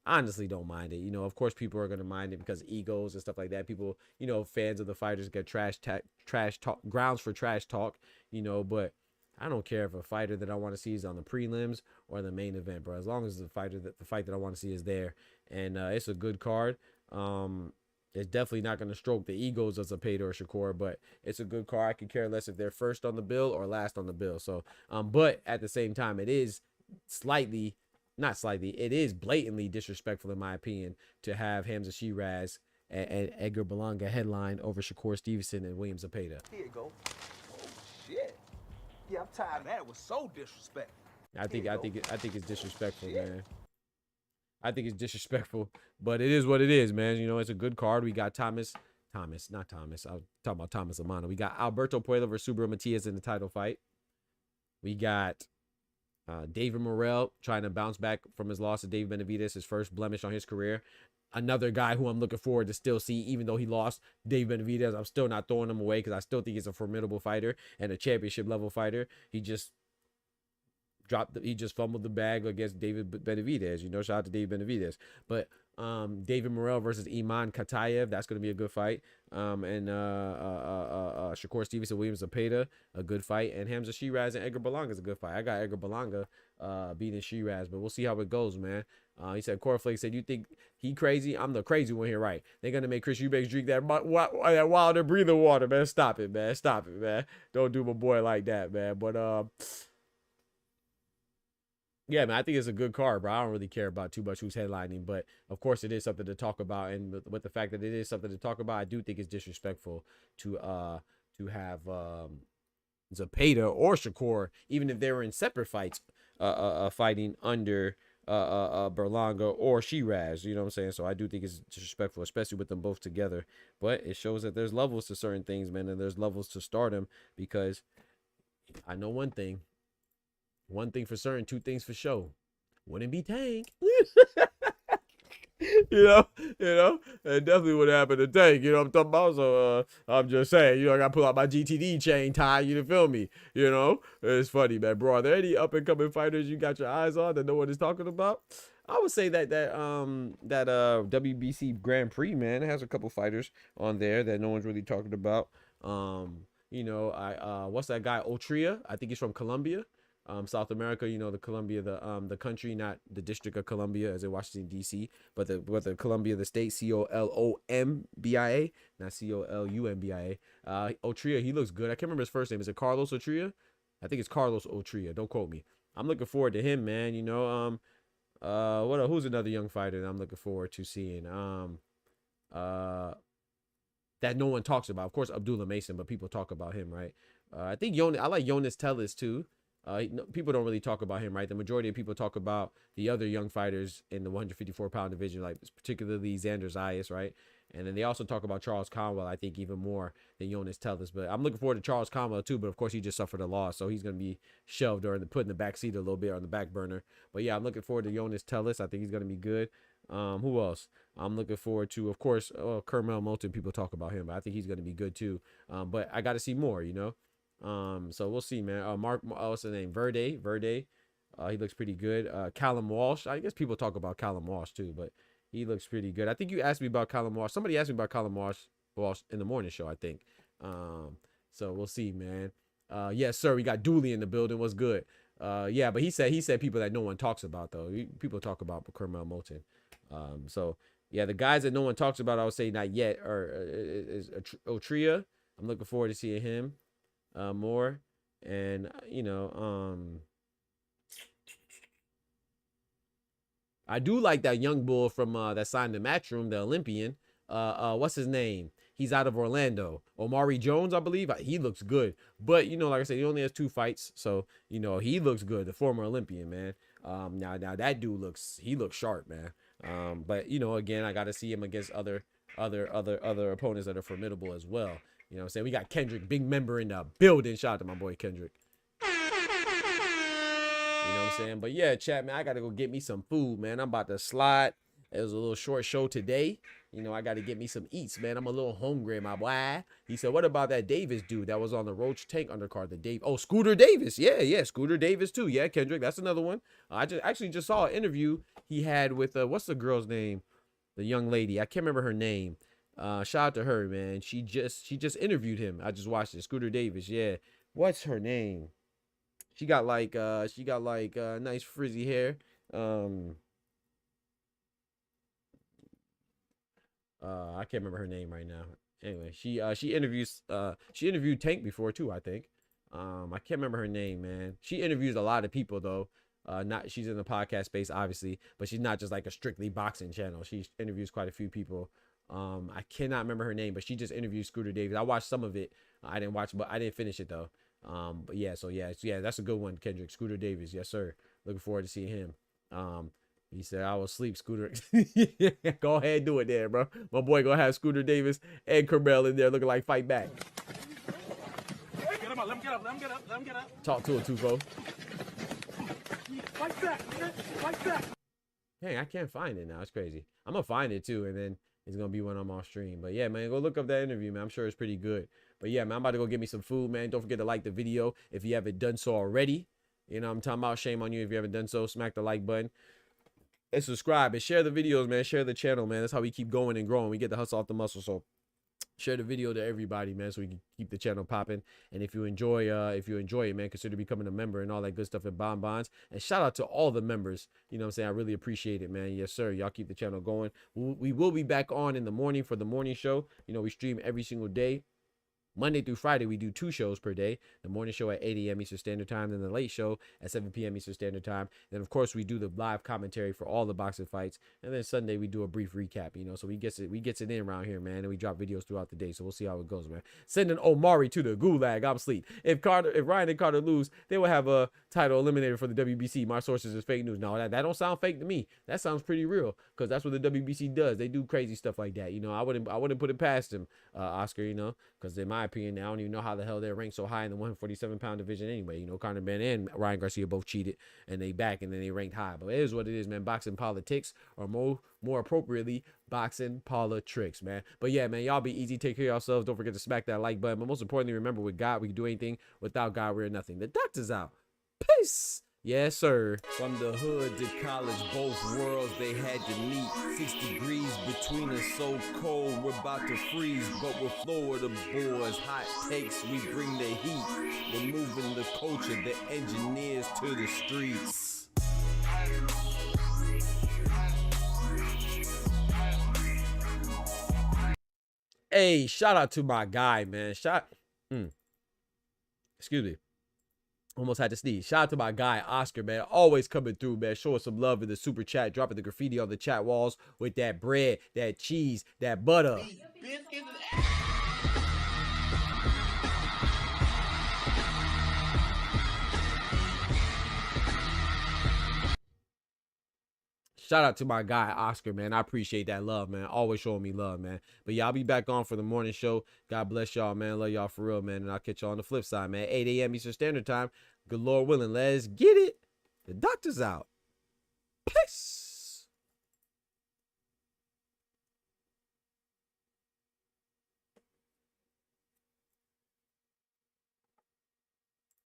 I honestly don't mind it. You know, of course, people are going to mind it because egos and stuff like that. People, you know, fans of the fighters get trash talk, grounds for trash talk, you know, but I don't care if a fighter that I want to see is on the prelims or the main event, bro. As long as the fight that I want to see is there, and it's a good card. It's definitely not going to stroke the egos of Zepeda or Shakur, but it's a good card. I could care less if they're first on the bill or last on the bill. So, but at the same time, it is it is blatantly disrespectful, in my opinion, to have Hamza Shiraz and Edgar Berlanga headline over Shakur Stevenson and William Zepeda. Here you go. Oh shit. Yeah, I'm tired of that. It was so disrespectful. I think it's disrespectful, man. I think it's disrespectful, but it is what it is, man. You know, it's a good card. We got Thomas, not Thomas. I'm talking about Thomas Amano. We got Alberto Puello versus Subro Matias in the title fight. We got David Morrell trying to bounce back from his loss to Dave Benavidez, his first blemish on his career. Another guy who I'm looking forward to still see, even though he lost Dave Benavidez. I'm still not throwing him away because I still think he's a formidable fighter and a championship level fighter. He just fumbled the bag against David Benavidez. You know, shout out to Dave Benavidez. But David Morrell versus Iman Katayev, that's going to be a good fight. And Shakur Stevenson, William Zepeda, a good fight. And Hamza Shiraz and Edgar Berlanga is a good fight. I got Edgar Berlanga beating Shiraz, but we'll see how it goes, man. He said, Cornflake said, you think he crazy? I'm the crazy one here, right? They're going to make Chris Eubanks drink that wilder breathing water, man. Stop it, man. Stop it, man. Don't do my boy like that, man. But, yeah, man, I think it's a good card, bro. I don't really care about too much who's headlining, but of course it is something to talk about. And with the fact that it is something to talk about, I do think it's disrespectful to have Zepeda or Shakur, even if they were in separate fights, fighting under Berlanga or Shiraz. You know what I'm saying? So I do think it's disrespectful, especially with them both together. But it shows that there's levels to certain things, man, and there's levels to stardom, because I know one thing. One thing for certain, two things for sure. Wouldn't be Tank. you know, it definitely would happen to Tank. You know what I'm talking about? So I'm just saying, you know, I got to pull out my GTD chain tie. You feel me? You know, it's funny, man, bro. Are there any up and coming fighters you got your eyes on that no one is talking about? I would say that WBC Grand Prix, man, it has a couple fighters on there that no one's really talking about. You know, what's that guy? Otria. I think he's from Colombia. South America, you know, the Colombia, the country, not the District of Columbia as in Washington D.C., but the Columbia, the state, Colombia, not Columbia. Otria, he looks good. I can't remember his first name. Is it Carlos Otria? I think it's Carlos Otria. Don't quote me. I'm looking forward to him, man. You know, who's another young fighter that I'm looking forward to seeing? That no one talks about. Of course, Abdullah Mason, but people talk about him, right? I think I like Jonas Tellis too. People don't really talk about him, right? The majority of people talk about the other young fighters in the 154-pound division, like particularly Xander Zayas, right? And then they also talk about Charles Conwell, I think, even more than Jonas Tellis. But I'm looking forward to Charles Conwell too. But of course, he just suffered a loss, so he's going to be shelved or put in the back seat a little bit on the back burner. But yeah, I'm looking forward to Jonas Tellis. I think he's going to be good. Who else? I'm looking forward to, of course, Kermel Moulton. People talk about him, but I think he's going to be good too. But I got to see more, you know. So we'll see, man. What's his name? Verde. He looks pretty good. Callum Walsh. I guess people talk about Callum Walsh too, but he looks pretty good. I think you asked me about Callum Walsh. Somebody asked me about Callum Walsh in the morning show, I think. So we'll see, man. Yes, sir. We got Dooley in the building. What's good? Yeah, but he said people that no one talks about though. People talk about Kermel Moulton. So yeah, the guys that no one talks about, I would say not yet, is Otria. I'm looking forward to seeing him more. And you know, I do like that young bull from that signed the Matchroom, the Olympian. What's his name? He's out of Orlando. Omari Jones, I believe. He looks good. But, you know, like I said, he only has 2 fights. So, you know, he looks good. The former Olympian, man. Now that dude looks sharp, man. But, you know, again, I got to see him against other opponents that are formidable as well. You know what I'm saying? We got Kendrick, big member in the building. Shout out to my boy Kendrick. You know what I'm saying? But yeah, chat, man, I got to go get me some food, man. I'm about to slide. It was a little short show today. You know, I got to get me some eats, man. I'm a little hungry, my boy. He said, what about that Davis dude that was on the Roach Tank undercard? Scooter Davis. Yeah, Scooter Davis too. Yeah, Kendrick, that's another one. I just saw an interview he had with, what's the girl's name? The young lady. I can't remember her name. Shout out to her, man. She just interviewed him. I just watched it. Scooter Davis. Yeah. What's her name? She got like nice frizzy hair. I can't remember her name right now. Anyway, she interviewed Tank before too, I think. I can't remember her name, man. She interviews a lot of people though. She's in the podcast space, obviously, but she's not just like a strictly boxing channel. She interviews quite a few people. I cannot remember her name, but she just interviewed Scooter Davis. I watched some of it. I didn't watch, but I didn't finish it though. But yeah, so yeah, that's a good one, Kendrick. Scooter Davis, yes sir. Looking forward to seeing him. He said, I will sleep, Scooter. Go ahead and do it there, bro. My boy gonna have Scooter Davis and Kermel in there looking like fight back. Get him up, let him get up. Talk to him, Tufo. Fight back. Hey, I can't find it now. It's crazy. I'm gonna find it too, and then it's gonna be when I'm off stream. But yeah, man, go look up that interview, man. I'm sure it's pretty good. But yeah, man, I'm about to go get me some food, man. Don't forget to like the video if you haven't done so already. You know what I'm talking about? Shame on you if you haven't done so. Smack the like button. And subscribe and share the videos, man. Share the channel, man. That's how we keep going and growing. We get the hustle off the muscle. So share the video to everybody, man, so we can keep the channel popping. And if you enjoy it, man, consider becoming a member and all that good stuff at Bonbons. And shout out to all the members. You know what I'm saying? I really appreciate it, man. Yes, sir. Y'all keep the channel going. We will be back on in the morning for the morning show. You know, we stream every single day. Monday through Friday, we do 2 shows per day. The morning show at 8 a.m. Eastern Standard Time, then the late show at 7 p.m. Eastern Standard Time. Then, of course, we do the live commentary for all the boxing fights. And then Sunday, we do a brief recap, you know. So we gets it in around here, man. And we drop videos throughout the day. So we'll see how it goes, man. Sending Omari to the gulag. I'm asleep. If Ryan and Carter lose, they will have a title eliminator for the WBC. My sources is fake news. No, that don't sound fake to me. That sounds pretty real because that's what the WBC does. They do crazy stuff like that. You know, I wouldn't put it past them, Oscar, you know, because in my opinion, I don't even know how the hell they're ranked so high in the 147-pound division anyway. You know, Conor Ben and Ryan Garcia both cheated and they back and then they ranked high. But it is what it is, man. Boxing politics, or more appropriately, boxing politics, man. But yeah, man, y'all be easy. Take care of yourselves. Don't forget to smack that like button. But most importantly, remember, with God, we can do anything. Without God, we're nothing. The doctor's out. Peace. Yes, sir. From the hood to college, both worlds they had to meet. 6 degrees between us, so cold, we're about to freeze. But we're Florida boys, hot takes, we bring the heat. We're moving the culture, the engineers to the streets. Hey, shout out to my guy, man. Excuse me. Almost had to sneeze. Shout out to my guy, Oscar, man. Always coming through, man. Showing some love in the super chat. Dropping the graffiti on the chat walls with that bread, that cheese, that butter. Shout out to my guy, Oscar, man. I appreciate that love, man. Always showing me love, man. But yeah, I'll be back on for the morning show. God bless y'all, man. Love y'all for real, man. And I'll catch y'all on the flip side, man. 8 a.m. Eastern Standard Time. Good Lord willing. Let's get it. The doctor's out. Peace.